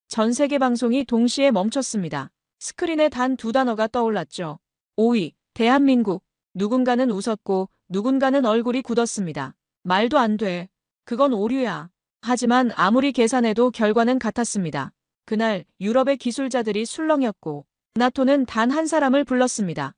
전 세계 방송이 동시에 멈췄습니다. 스크린에 단 두 단어가 떠올랐죠. 5위, 대한민국. 누군가는 웃었고 누군가는 얼굴이 굳었습니다. 말도 안 돼. 그건 오류야. 하지만 아무리 계산해도 결과는 같았습니다. 그날 유럽의 기술자들이 술렁였고 나토는 단 한 사람을 불렀습니다.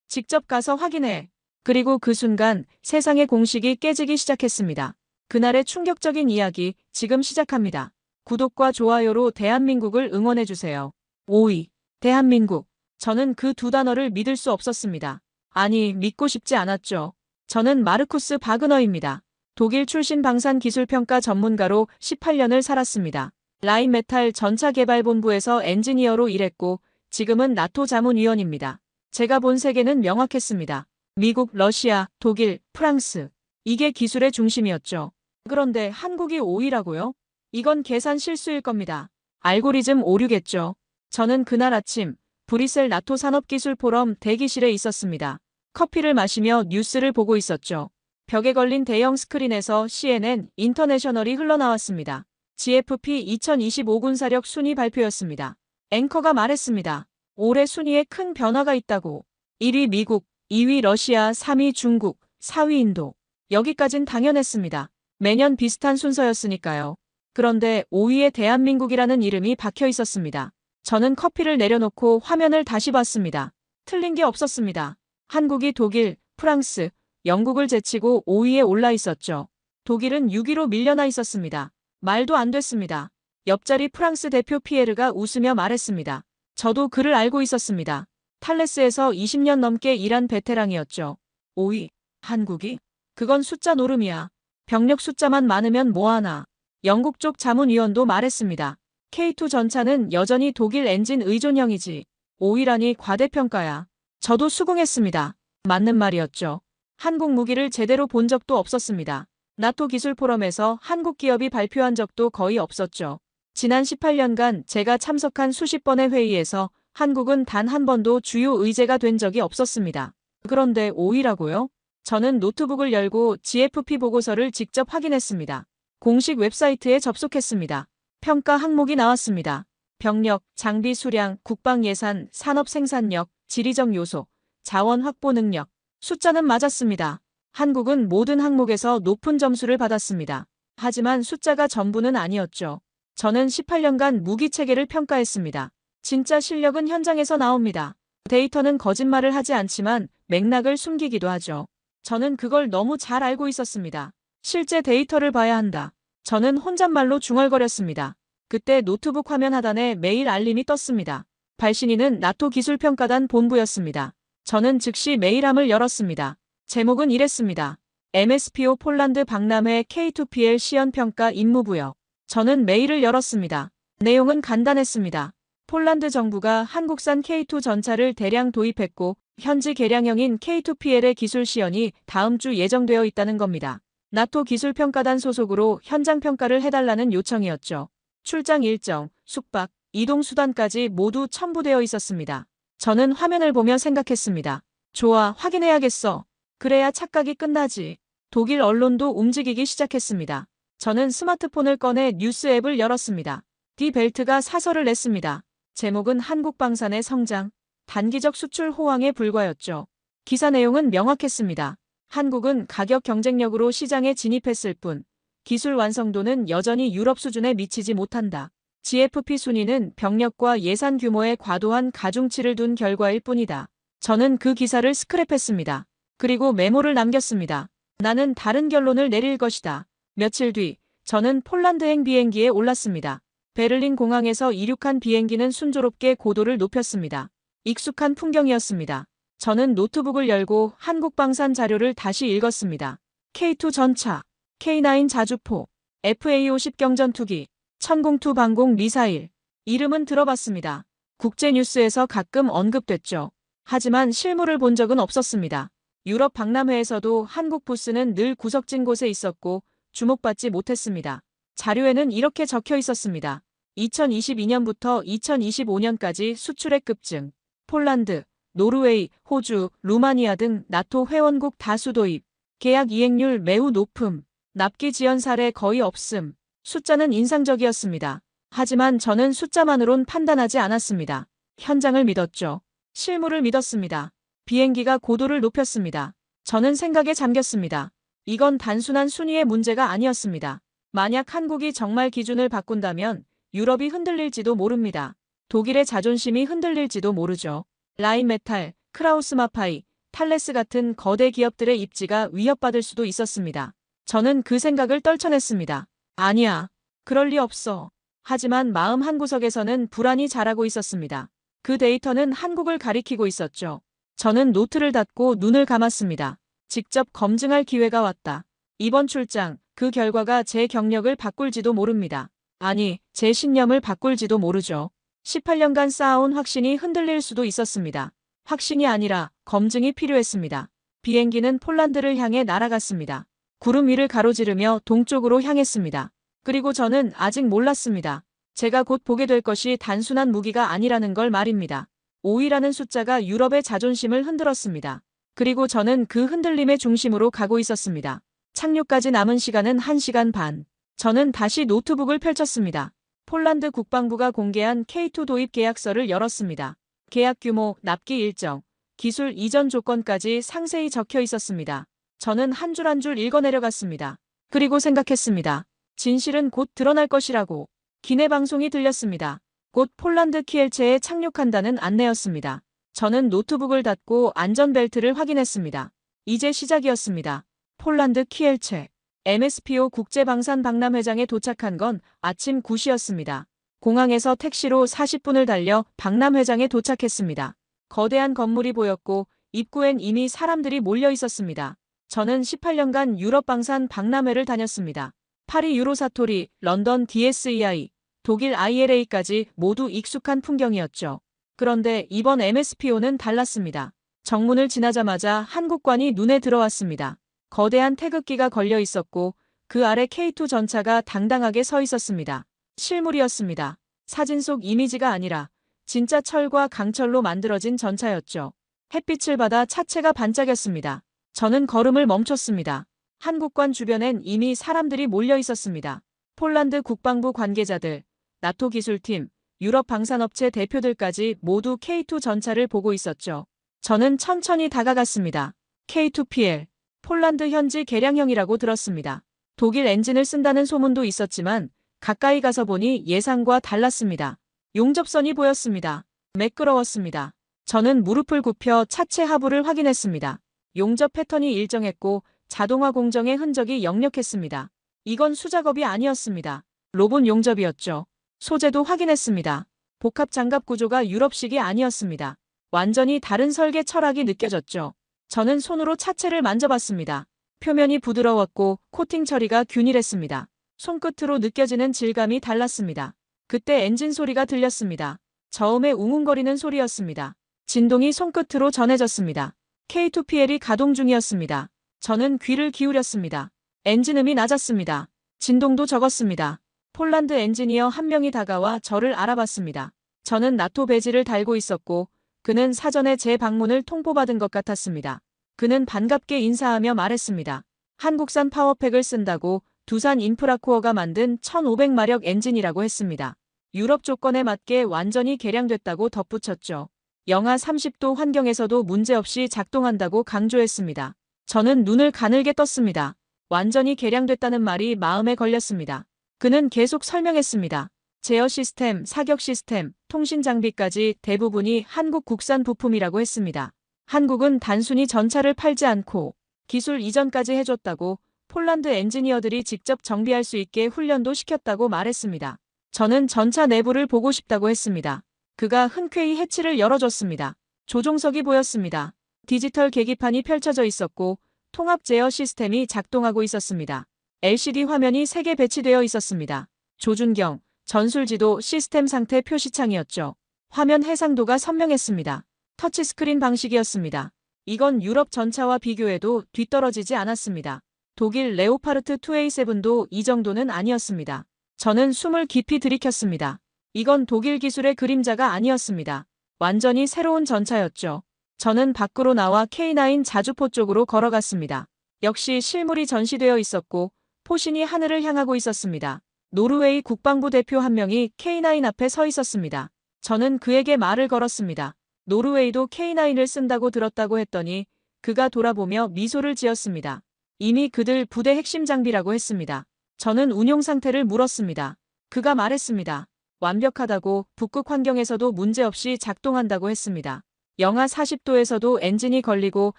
직접 가서 확인해. 그리고 그 순간 세상의 공식이 깨지기 시작했습니다. 그날의 충격적인 이야기 지금 시작합니다. 구독과 좋아요로 대한민국을 응원해주세요. 5위. 대한민국. 저는 그 두 단어를 믿을 수 없었습니다. 아니, 믿고 싶지 않았죠. 저는 마르쿠스 바그너입니다. 독일 출신 방산기술평가 전문가로 18년을 살았습니다. 라인메탈 전차개발본부에서 엔지니어로 일했고 지금은 나토 자문위원입니다. 제가 본 세계는 명확했습니다. 미국, 러시아, 독일, 프랑스. 이게 기술의 중심이었죠. 그런데 한국이 5위라고요? 이건 계산 실수일 겁니다. 알고리즘 오류겠죠. 저는 그날 아침 브뤼셀 나토 산업기술 포럼 대기실에 있었습니다. 커피를 마시며 뉴스를 보고 있었죠. 벽에 걸린 대형 스크린에서 CNN 인터내셔널이 흘러나왔습니다. GFP 2025 군사력 순위 발표였습니다. 앵커가 말했습니다. 올해 순위에 큰 변화가 있다고. 1위 미국, 2위 러시아, 3위 중국, 4위 인도. 여기까진 당연했습니다. 매년 비슷한 순서였으니까요. 그런데 5위에 대한민국이라는 이름이 박혀 있었습니다. 저는 커피를 내려놓고 화면을 다시 봤습니다. 틀린 게 없었습니다. 한국이 독일, 프랑스, 영국을 제치고 5위에 올라 있었죠. 독일은 6위로 밀려나 있었습니다. 말도 안 됐습니다. 옆자리 프랑스 대표 피에르가 웃으며 말했습니다. 저도 그를 알고 있었습니다. 탈레스에서 20년 넘게 일한 베테랑이었죠. 5위. 한국이? 그건 숫자 노름이야. 병력 숫자만 많으면 뭐하나. 영국 쪽 자문위원도 말했습니다. K2 전차는 여전히 독일 엔진 의존형이지. 5위라니 과대평가야. 저도 수긍했습니다. 맞는 말이었죠. 한국 무기를 제대로 본 적도 없었습니다. 나토 기술 포럼에서 한국 기업이 발표한 적도 거의 없었죠. 지난 18년간 제가 참석한 수십 번의 회의에서 한국은 단 한 번도 주요 의제가 된 적이 없었습니다. 그런데 5위라고요? 저는 노트북을 열고 GFP 보고서를 직접 확인했습니다. 공식 웹사이트에 접속했습니다. 평가 항목이 나왔습니다. 병력, 장비 수량, 국방 예산, 산업 생산력, 지리적 요소, 자원 확보 능력. 숫자는 맞았습니다. 한국은 모든 항목에서 높은 점수를 받았습니다. 하지만 숫자가 전부는 아니었죠. 저는 18년간 무기 체계를 평가했습니다. 진짜 실력은 현장에서 나옵니다. 데이터는 거짓말을 하지 않지만 맥락을 숨기기도 하죠. 저는 그걸 너무 잘 알고 있었습니다. 실제 데이터를 봐야 한다. 저는 혼잣말로 중얼거렸습니다. 그때 노트북 화면 하단에 메일 알림이 떴습니다. 발신인은 나토 기술평가단 본부였습니다. 저는 즉시 메일함을 열었습니다. 제목은 이랬습니다. MSPO 폴란드 박람회 K2PL 시연평가 임무부여. 저는 메일을 열었습니다. 내용은 간단했습니다. 폴란드 정부가 한국산 K2 전차를 대량 도입했고 현지 개량형인 K2PL의 기술 시연이 다음 주 예정되어 있다는 겁니다. 나토 기술평가단 소속으로 현장 평가를 해달라는 요청이었죠. 출장 일정, 숙박, 이동 수단까지 모두 첨부되어 있었습니다. 저는 화면을 보며 생각했습니다. 좋아, 확인해야겠어. 그래야 착각이 끝나지. 독일 언론도 움직이기 시작했습니다. 저는 스마트폰을 꺼내 뉴스 앱을 열었습니다. 디 벨트가 사설을 냈습니다. 제목은 한국방산의 성장, 단기적 수출 호황에 불과였죠. 기사 내용은 명확했습니다. 한국은 가격 경쟁력으로 시장에 진입했을 뿐 기술 완성도는 여전히 유럽 수준에 미치지 못한다. GFP 순위는 병력과 예산 규모에 과도한 가중치를 둔 결과일 뿐이다. 저는 그 기사를 스크랩했습니다. 그리고 메모를 남겼습니다. 나는 다른 결론을 내릴 것이다. 며칠 뒤 저는 폴란드행 비행기에 올랐습니다. 베를린 공항에서 이륙한 비행기는 순조롭게 고도를 높였습니다. 익숙한 풍경이었습니다. 저는 노트북을 열고 한국방산 자료를 다시 읽었습니다. K2 전차, K9 자주포, FA-50 경전투기, 천공투 방공 미사일. 이름은 들어봤습니다. 국제뉴스에서 가끔 언급됐죠. 하지만 실물을 본 적은 없었습니다. 유럽 박람회에서도 한국 부스는 늘 구석진 곳에 있었고 주목받지 못했습니다. 자료에는 이렇게 적혀 있었습니다. 2022년부터 2025년까지 수출액 급증, 폴란드, 노르웨이, 호주, 루마니아 등 나토 회원국 다수 도입, 계약 이행률 매우 높음, 납기 지연 사례 거의 없음. 숫자는 인상적이었습니다. 하지만 저는 숫자만으론 판단하지 않았습니다. 현장을 믿었죠. 실물을 믿었습니다. 비행기가 고도를 높였습니다. 저는 생각에 잠겼습니다. 이건 단순한 순위의 문제가 아니었습니다. 만약 한국이 정말 기준을 바꾼다면 유럽이 흔들릴지도 모릅니다. 독일의 자존심이 흔들릴지도 모르죠. 라인메탈, 크라우스마파이, 탈레스 같은 거대 기업들의 입지가 위협받을 수도 있었습니다. 저는 그 생각을 떨쳐냈습니다. 아니야. 그럴 리 없어. 하지만 마음 한구석에서는 불안이 자라고 있었습니다. 그 데이터는 한국을 가리키고 있었죠. 저는 노트를 닫고 눈을 감았습니다. 직접 검증할 기회가 왔다. 이번 출장, 그 결과가 제 경력을 바꿀지도 모릅니다. 아니, 제 신념을 바꿀지도 모르죠. 18년간 쌓아온 확신이 흔들릴 수도 있었습니다. 확신이 아니라 검증이 필요했습니다. 비행기는 폴란드를 향해 날아갔습니다. 구름 위를 가로지르며 동쪽으로 향했습니다. 그리고 저는 아직 몰랐습니다. 제가 곧 보게 될 것이 단순한 무기가 아니라는 걸 말입니다. 5위라는 숫자가 유럽의 자존심을 흔들었습니다. 그리고 저는 그 흔들림의 중심으로 가고 있었습니다. 착륙까지 남은 시간은 1시간 반. 저는 다시 노트북을 펼쳤습니다. 폴란드 국방부가 공개한 K2 도입 계약서를 열었습니다. 계약 규모, 납기 일정, 기술 이전 조건까지 상세히 적혀 있었습니다. 저는 한 줄 한 줄 읽어내려갔습니다. 그리고 생각했습니다. 진실은 곧 드러날 것이라고. 기내 방송이 들렸습니다. 곧 폴란드 키엘체에 착륙한다는 안내였습니다. 저는 노트북을 닫고 안전벨트를 확인했습니다. 이제 시작이었습니다. 폴란드 키엘체. MSPO 국제방산박람회장에 도착한 건 아침 9시였습니다. 공항에서 택시로 40분을 달려 박람회장에 도착했습니다. 거대한 건물이 보였고 입구엔 이미 사람들이 몰려 있었습니다. 저는 18년간 유럽 방산 박람회를 다녔습니다. 파리 유로사토리, 런던 DSEI, 독일 ILA까지 모두 익숙한 풍경이었죠. 그런데 이번 MSPO는 달랐습니다. 정문을 지나자마자 한국관이 눈에 들어왔습니다. 거대한 태극기가 걸려 있었고 그 아래 K2 전차가 당당하게 서 있었습니다. 실물이었습니다. 사진 속 이미지가 아니라 진짜 철과 강철로 만들어진 전차였죠. 햇빛을 받아 차체가 반짝였습니다. 저는 걸음을 멈췄습니다. 한국관 주변엔 이미 사람들이 몰려 있었습니다. 폴란드 국방부 관계자들, 나토 기술팀, 유럽 방산업체 대표들까지 모두 K2 전차를 보고 있었죠. 저는 천천히 다가갔습니다. K2PL, 폴란드 현지 개량형이라고 들었습니다. 독일 엔진을 쓴다는 소문도 있었지만 가까이 가서 보니 예상과 달랐습니다. 용접선이 보였습니다. 매끄러웠습니다. 저는 무릎을 굽혀 차체 하부를 확인했습니다. 용접 패턴이 일정했고 자동화 공정의 흔적이 역력했습니다. 이건 수작업이 아니었습니다. 로봇 용접이었죠. 소재도 확인했습니다. 복합 장갑 구조가 유럽식이 아니었습니다. 완전히 다른 설계 철학이 느껴졌죠. 저는 손으로 차체를 만져봤습니다. 표면이 부드러웠고 코팅 처리가 균일했습니다. 손끝으로 느껴지는 질감이 달랐습니다. 그때 엔진 소리가 들렸습니다. 저음의 웅웅거리는 소리였습니다. 진동이 손끝으로 전해졌습니다. K2PL이 가동 중이었습니다. 저는 귀를 기울였습니다. 엔진음이 낮았습니다. 진동도 적었습니다. 폴란드 엔지니어 한 명이 다가와 저를 알아봤습니다. 저는 나토 배지를 달고 있었고 그는 사전에 제 방문을 통보받은 것 같았습니다. 그는 반갑게 인사하며 말했습니다. 한국산 파워팩을 쓴다고 두산 인프라코어가 만든 1500마력 엔진이라고 했습니다. 유럽 조건에 맞게 완전히 개량됐다고 덧붙였죠. 영하 30도 환경에서도 문제없이 작동한다고 강조했습니다. 저는 눈을 가늘게 떴습니다. 완전히 개량됐다는 말이 마음에 걸렸습니다. 그는 계속 설명했습니다. 제어 시스템, 사격 시스템, 통신 장비까지 대부분이 한국 국산 부품이라고 했습니다. 한국은 단순히 전차를 팔지 않고 기술 이전까지 해줬다고 폴란드 엔지니어들이 직접 정비할 수 있게 훈련도 시켰다고 말했습니다. 저는 전차 내부를 보고 싶다고 했습니다. 그가 흔쾌히 해치를 열어줬습니다. 조종석이 보였습니다. 디지털 계기판이 펼쳐져 있었고 통합 제어 시스템이 작동하고 있었습니다. LCD 화면이 3개 배치되어 있었습니다. 조준경, 전술지도 시스템 상태 표시창이었죠. 화면 해상도가 선명했습니다. 터치스크린 방식이었습니다. 이건 유럽 전차와 비교해도 뒤떨어지지 않았습니다. 독일 레오파르트 2A7도 이 정도는 아니었습니다. 저는 숨을 깊이 들이켰습니다. 이건 독일 기술의 그림자가 아니었습니다. 완전히 새로운 전차였죠. 저는 밖으로 나와 K9 자주포 쪽으로 걸어갔습니다. 역시 실물이 전시되어 있었고 포신이 하늘을 향하고 있었습니다. 노르웨이 국방부 대표 한 명이 K9 앞에 서 있었습니다. 저는 그에게 말을 걸었습니다. 노르웨이도 K9을 쓴다고 들었다고 했더니 그가 돌아보며 미소를 지었습니다. 이미 그들 부대 핵심 장비라고 했습니다. 저는 운용 상태를 물었습니다. 그가 말했습니다. 완벽하다고 북극 환경에서도 문제없이 작동한다고 했습니다. 영하 40도에서도 엔진이 걸리고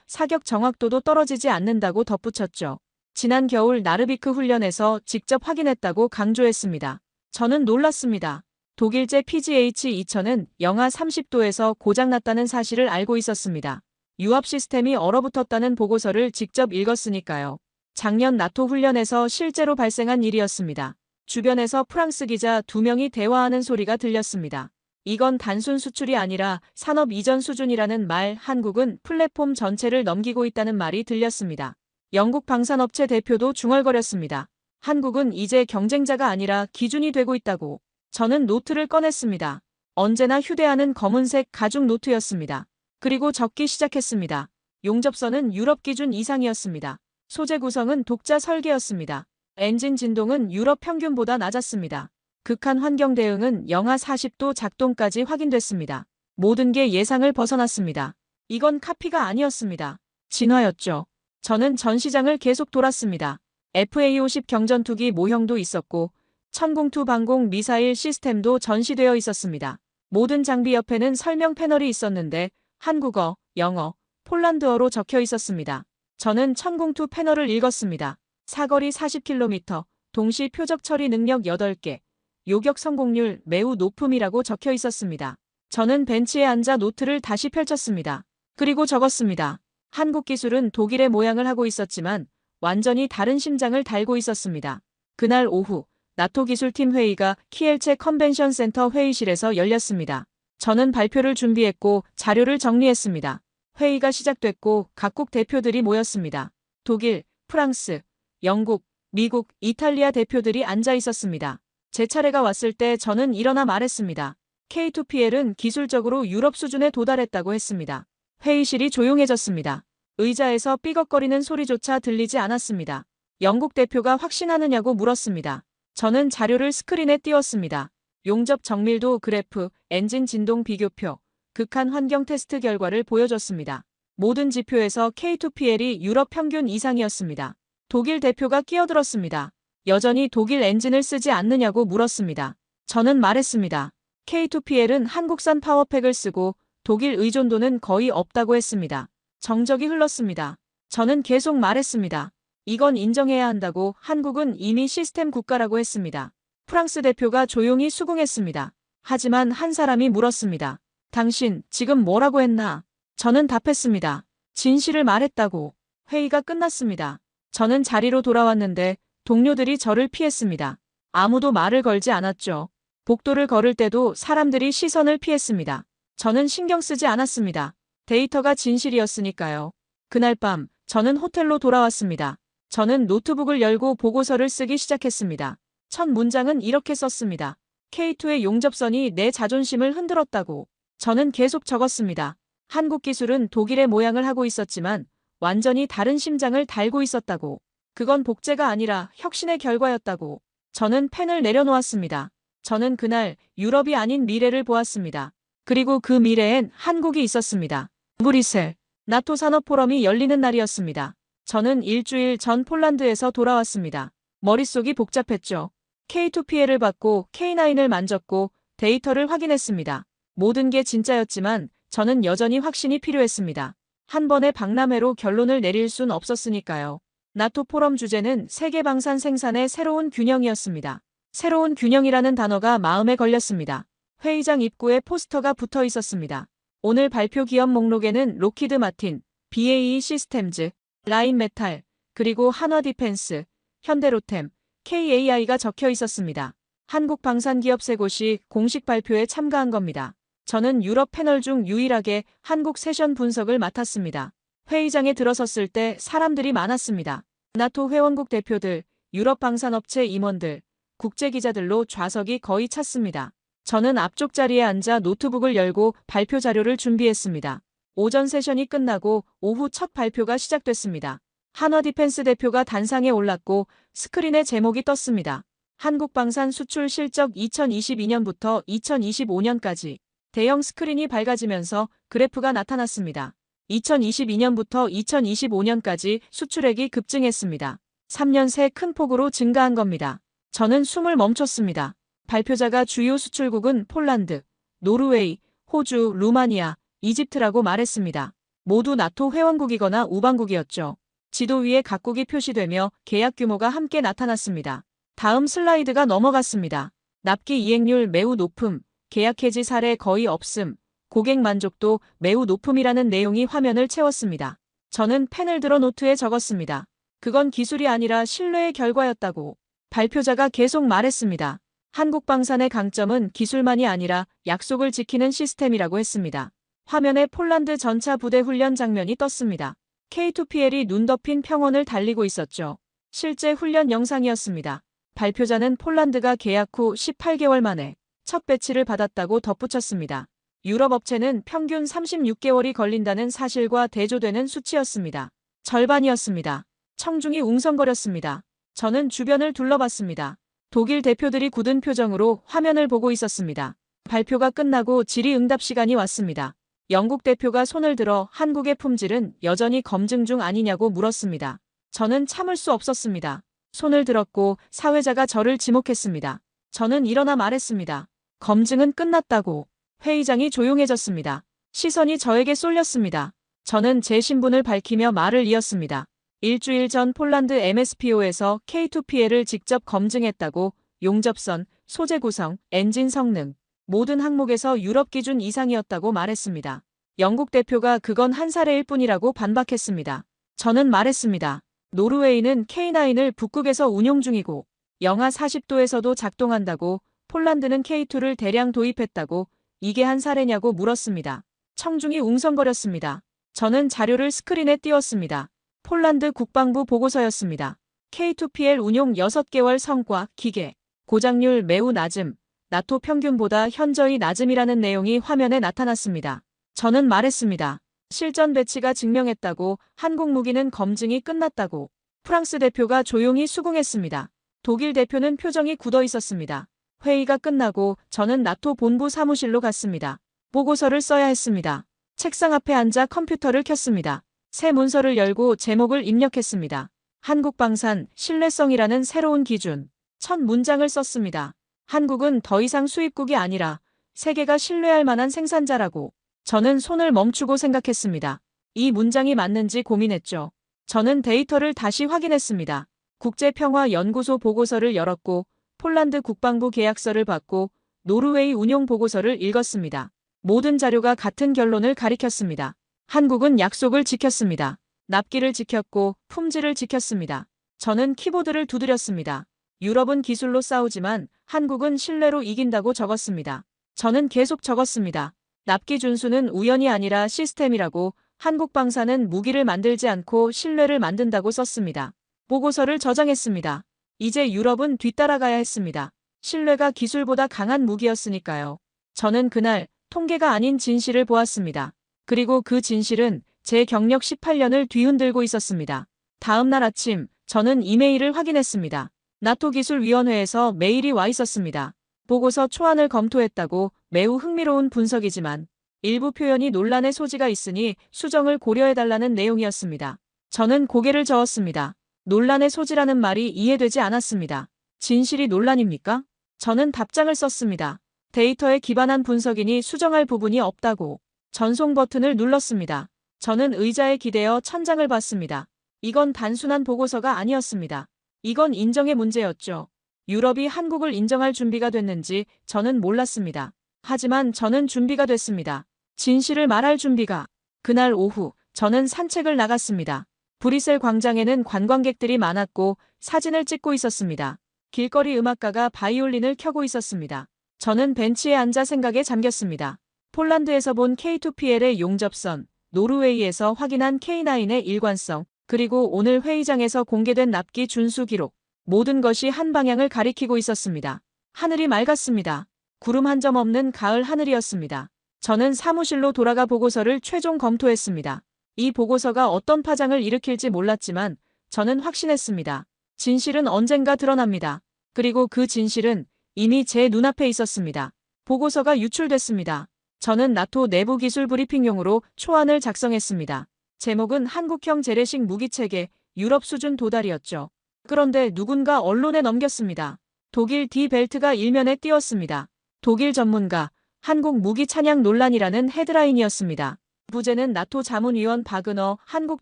사격 정확도도 떨어지지 않는다고 덧붙였죠. 지난 겨울 나르비크 훈련에서 직접 확인했다고 강조했습니다. 저는 놀랐습니다. 독일제 PGH-2000은 영하 30도에서 고장났다는 사실을 알고 있었습니다. 유압 시스템이 얼어붙었다는 보고서를 직접 읽었으니까요. 작년 나토 훈련에서 실제로 발생한 일이었습니다. 주변에서 프랑스 기자 2명이 대화하는 소리가 들렸습니다. 이건 단순 수출이 아니라 산업 이전 수준이라는 말, 한국은 플랫폼 전체를 넘기고 있다는 말이 들렸습니다. 영국 방산업체 대표도 중얼거렸습니다. 한국은 이제 경쟁자가 아니라 기준이 되고 있다고. 저는 노트를 꺼냈습니다. 언제나 휴대하는 검은색 가죽 노트였습니다. 그리고 적기 시작했습니다. 용접선은 유럽 기준 이상이었습니다. 소재 구성은 독자 설계였습니다. 엔진 진동은 유럽 평균보다 낮았습니다. 극한 환경 대응은 영하 40도 작동까지 확인됐습니다. 모든 게 예상을 벗어났습니다. 이건 카피가 아니었습니다. 진화였죠. 저는 전시장을 계속 돌았습니다. FA-50 경전투기 모형도 있었고 천공투 방공 미사일 시스템도 전시되어 있었습니다. 모든 장비 옆에는 설명 패널이 있었는데 한국어, 영어, 폴란드어로 적혀 있었습니다. 저는 천공투 패널을 읽었습니다. 사거리 40km, 동시 표적 처리 능력 8개, 요격 성공률 매우 높음이라고 적혀 있었습니다. 저는 벤치에 앉아 노트를 다시 펼쳤습니다. 그리고 적었습니다. 한국 기술은 독일의 모양을 하고 있었지만 완전히 다른 심장을 달고 있었습니다. 그날 오후 나토 기술팀 회의가 키엘체 컨벤션 센터 회의실에서 열렸습니다. 저는 발표를 준비했고 자료를 정리했습니다. 회의가 시작됐고 각국 대표들이 모였습니다. 독일, 프랑스, 영국, 미국, 이탈리아 대표들이 앉아 있었습니다. 제 차례가 왔을 때 저는 일어나 말했습니다. K2PL은 기술적으로 유럽 수준에 도달했다고 했습니다. 회의실이 조용해졌습니다. 의자에서 삐걱거리는 소리조차 들리지 않았습니다. 영국 대표가 확신하느냐고 물었습니다. 저는 자료를 스크린에 띄웠습니다. 용접 정밀도 그래프, 엔진 진동 비교표, 극한 환경 테스트 결과를 보여줬습니다. 모든 지표에서 K2PL이 유럽 평균 이상이었습니다. 독일 대표가 끼어들었습니다. 여전히 독일 엔진을 쓰지 않느냐고 물었습니다. 저는 말했습니다. K2PL은 한국산 파워팩을 쓰고 독일 의존도는 거의 없다고 했습니다. 정적이 흘렀습니다. 저는 계속 말했습니다. 이건 인정해야 한다고. 한국은 이미 시스템 국가라고 했습니다. 프랑스 대표가 조용히 수긍했습니다. 하지만 한 사람이 물었습니다. 당신 지금 뭐라고 했나? 저는 답했습니다. 진실을 말했다고. 회의가 끝났습니다. 저는 자리로 돌아왔는데 동료들이 저를 피했습니다. 아무도 말을 걸지 않았죠. 복도를 걸을 때도 사람들이 시선을 피했습니다. 저는 신경 쓰지 않았습니다. 데이터가 진실이었으니까요. 그날 밤 저는 호텔로 돌아왔습니다. 저는 노트북을 열고 보고서를 쓰기 시작했습니다. 첫 문장은 이렇게 썼습니다. K2의 용접선이 내 자존심을 흔들었다고. 저는 계속 적었습니다. 한국 기술은 독일의 모양을 하고 있었지만 완전히 다른 심장을 달고 있었다고. 그건 복제가 아니라 혁신의 결과였다고. 저는 펜을 내려놓았습니다. 저는 그날 유럽이 아닌 미래를 보았습니다. 그리고 그 미래엔 한국이 있었습니다. 브뤼셀, 나토 산업 포럼이 열리는 날이었습니다. 저는 일주일 전 폴란드에서 돌아왔습니다. 머릿속이 복잡했죠. K2PL을 받고 K9을 만졌고 데이터를 확인했습니다. 모든 게 진짜였지만 저는 여전히 확신이 필요했습니다. 한 번의 박람회로 결론을 내릴 순 없었으니까요. 나토 포럼 주제는 세계 방산 생산의 새로운 균형이었습니다. 새로운 균형이라는 단어가 마음에 걸렸습니다. 회의장 입구에 포스터가 붙어 있었습니다. 오늘 발표 기업 목록에는 로키드 마틴, BAE 시스템즈, 라인메탈, 그리고 한화 디펜스, 현대로템, KAI가 적혀 있었습니다. 한국 방산기업 3곳이 공식 발표에 참가한 겁니다. 저는 유럽 패널 중 유일하게 한국 세션 분석을 맡았습니다. 회의장에 들어섰을 때 사람들이 많았습니다. 나토 회원국 대표들, 유럽 방산업체 임원들, 국제기자들로 좌석이 거의 찼습니다. 저는 앞쪽 자리에 앉아 노트북을 열고 발표 자료를 준비했습니다. 오전 세션이 끝나고 오후 첫 발표가 시작됐습니다. 한화 디펜스 대표가 단상에 올랐고 스크린에 제목이 떴습니다. 한국방산 수출 실적 2022년부터 2025년까지 대형 스크린이 밝아지면서 그래프가 나타났습니다. 2022년부터 2025년까지 수출액이 급증했습니다. 3년 새 큰 폭으로 증가한 겁니다. 저는 숨을 멈췄습니다. 발표자가 주요 수출국은 폴란드, 노르웨이, 호주, 루마니아, 이집트라고 말했습니다. 모두 나토 회원국이거나 우방국이었죠. 지도 위에 각국이 표시되며 계약 규모가 함께 나타났습니다. 다음 슬라이드가 넘어갔습니다. 납기 이행률 매우 높음, 계약 해지 사례 거의 없음, 고객 만족도 매우 높음이라는 내용이 화면을 채웠습니다. 저는 펜을 들어 노트에 적었습니다. 그건 기술이 아니라 신뢰의 결과였다고 발표자가 계속 말했습니다. 한국방산의 강점은 기술만이 아니라 약속을 지키는 시스템이라고 했습니다. 화면에 폴란드 전차 부대 훈련 장면이 떴습니다. K2PL이 눈 덮인 평원을 달리고 있었죠. 실제 훈련 영상이었습니다. 발표자는 폴란드가 계약 후 18개월 만에 첫 배치를 받았다고 덧붙였습니다. 유럽 업체는 평균 36개월이 걸린다는 사실과 대조되는 수치였습니다. 절반이었습니다. 청중이 웅성거렸습니다. 저는 주변을 둘러봤습니다. 독일 대표들이 굳은 표정으로 화면을 보고 있었습니다. 발표가 끝나고 질의응답 시간이 왔습니다. 영국 대표가 손을 들어 한국의 품질은 여전히 검증 중 아니냐고 물었습니다. 저는 참을 수 없었습니다. 손을 들었고 사회자가 저를 지목했습니다. 저는 일어나 말했습니다. 검증은 끝났다고. 회의장이 조용해졌습니다. 시선이 저에게 쏠렸습니다. 저는 제 신분을 밝히며 말을 이었습니다. 일주일 전 폴란드 MSPO에서 K2PL을 직접 검증했다고. 용접선, 소재 구성, 엔진 성능, 모든 항목에서 유럽 기준 이상이었다고 말했습니다. 영국 대표가 그건 한 사례일 뿐이라고 반박했습니다. 저는 말했습니다. 노르웨이는 K9을 북극에서 운용 중이고 영하 40도에서도 작동한다고. 폴란드는 K2를 대량 도입했다고. 이게 한 사례냐고 물었습니다. 청중이 웅성거렸습니다. 저는 자료를 스크린에 띄웠습니다. 폴란드 국방부 보고서였습니다. K2PL 운용 6개월 성과, 기계, 고장률 매우 낮음, 나토 평균보다 현저히 낮음이라는 내용이 화면에 나타났습니다. 저는 말했습니다. 실전 배치가 증명했다고. 한국 무기는 검증이 끝났다고. 프랑스 대표가 조용히 수긍했습니다. 독일 대표는 표정이 굳어 있었습니다. 회의가 끝나고 저는 나토 본부 사무실로 갔습니다. 보고서를 써야 했습니다. 책상 앞에 앉아 컴퓨터를 켰습니다. 새 문서를 열고 제목을 입력했습니다. 한국방산, 신뢰성이라는 새로운 기준. 첫 문장을 썼습니다. 한국은 더 이상 수입국이 아니라 세계가 신뢰할 만한 생산자라고. 저는 손을 멈추고 생각했습니다. 이 문장이 맞는지 고민했죠. 저는 데이터를 다시 확인했습니다. 국제평화연구소 보고서를 열었고 폴란드 국방부 계약서를 받고 노르웨이 운용 보고서를 읽었습니다. 모든 자료가 같은 결론을 가리켰습니다. 한국은 약속을 지켰습니다. 납기를 지켰고 품질을 지켰습니다. 저는 키보드를 두드렸습니다. 유럽은 기술로 싸우지만 한국은 신뢰로 이긴다고 적었습니다. 저는 계속 적었습니다. 납기 준수는 우연이 아니라 시스템이라고. 한국방산은 무기를 만들지 않고 신뢰를 만든다고 썼습니다. 보고서를 저장했습니다. 이제 유럽은 뒤따라가야 했습니다. 신뢰가 기술보다 강한 무기였으니까요. 저는 그날 통계가 아닌 진실을 보았습니다. 그리고 그 진실은 제 경력 18년을 뒤흔들고 있었습니다. 다음 날 아침 저는 이메일을 확인했습니다. 나토 기술위원회에서 메일이 와 있었습니다. 보고서 초안을 검토했다고. 매우 흥미로운 분석이지만 일부 표현이 논란의 소지가 있으니 수정을 고려해달라는 내용이었습니다. 저는 고개를 저었습니다. 논란의 소지라는 말이 이해되지 않았습니다. 진실이 논란입니까? 저는 답장을 썼습니다. 데이터에 기반한 분석이니 수정할 부분이 없다고. 전송 버튼을 눌렀습니다. 저는 의자에 기대어 천장을 봤습니다. 이건 단순한 보고서가 아니었습니다. 이건 인정의 문제였죠. 유럽이 한국을 인정할 준비가 됐는지 저는 몰랐습니다. 하지만 저는 준비가 됐습니다. 진실을 말할 준비가. 그날 오후 저는 산책을 나갔습니다. 브뤼셀 광장에는 관광객들이 많았고 사진을 찍고 있었습니다. 길거리 음악가가 바이올린을 켜고 있었습니다. 저는 벤치에 앉아 생각에 잠겼습니다. 폴란드에서 본 K2PL의 용접선, 노르웨이에서 확인한 K9의 일관성, 그리고 오늘 회의장에서 공개된 납기 준수 기록. 모든 것이 한 방향을 가리키고 있었습니다. 하늘이 맑았습니다. 구름 한 점 없는 가을 하늘이었습니다. 저는 사무실로 돌아가 보고서를 최종 검토했습니다. 이 보고서가 어떤 파장을 일으킬지 몰랐지만 저는 확신했습니다. 진실은 언젠가 드러납니다. 그리고 그 진실은 이미 제 눈앞에 있었습니다. 보고서가 유출됐습니다. 저는 나토 내부 기술 브리핑용으로 초안을 작성했습니다. 제목은 한국형 재래식 무기체계 유럽 수준 도달이었죠. 그런데 누군가 언론에 넘겼습니다. 독일 디 벨트가 일면에 띄웠습니다. 독일 전문가, 한국 무기 찬양 논란이라는 헤드라인이었습니다. 부제는 나토 자문위원 바그너 한국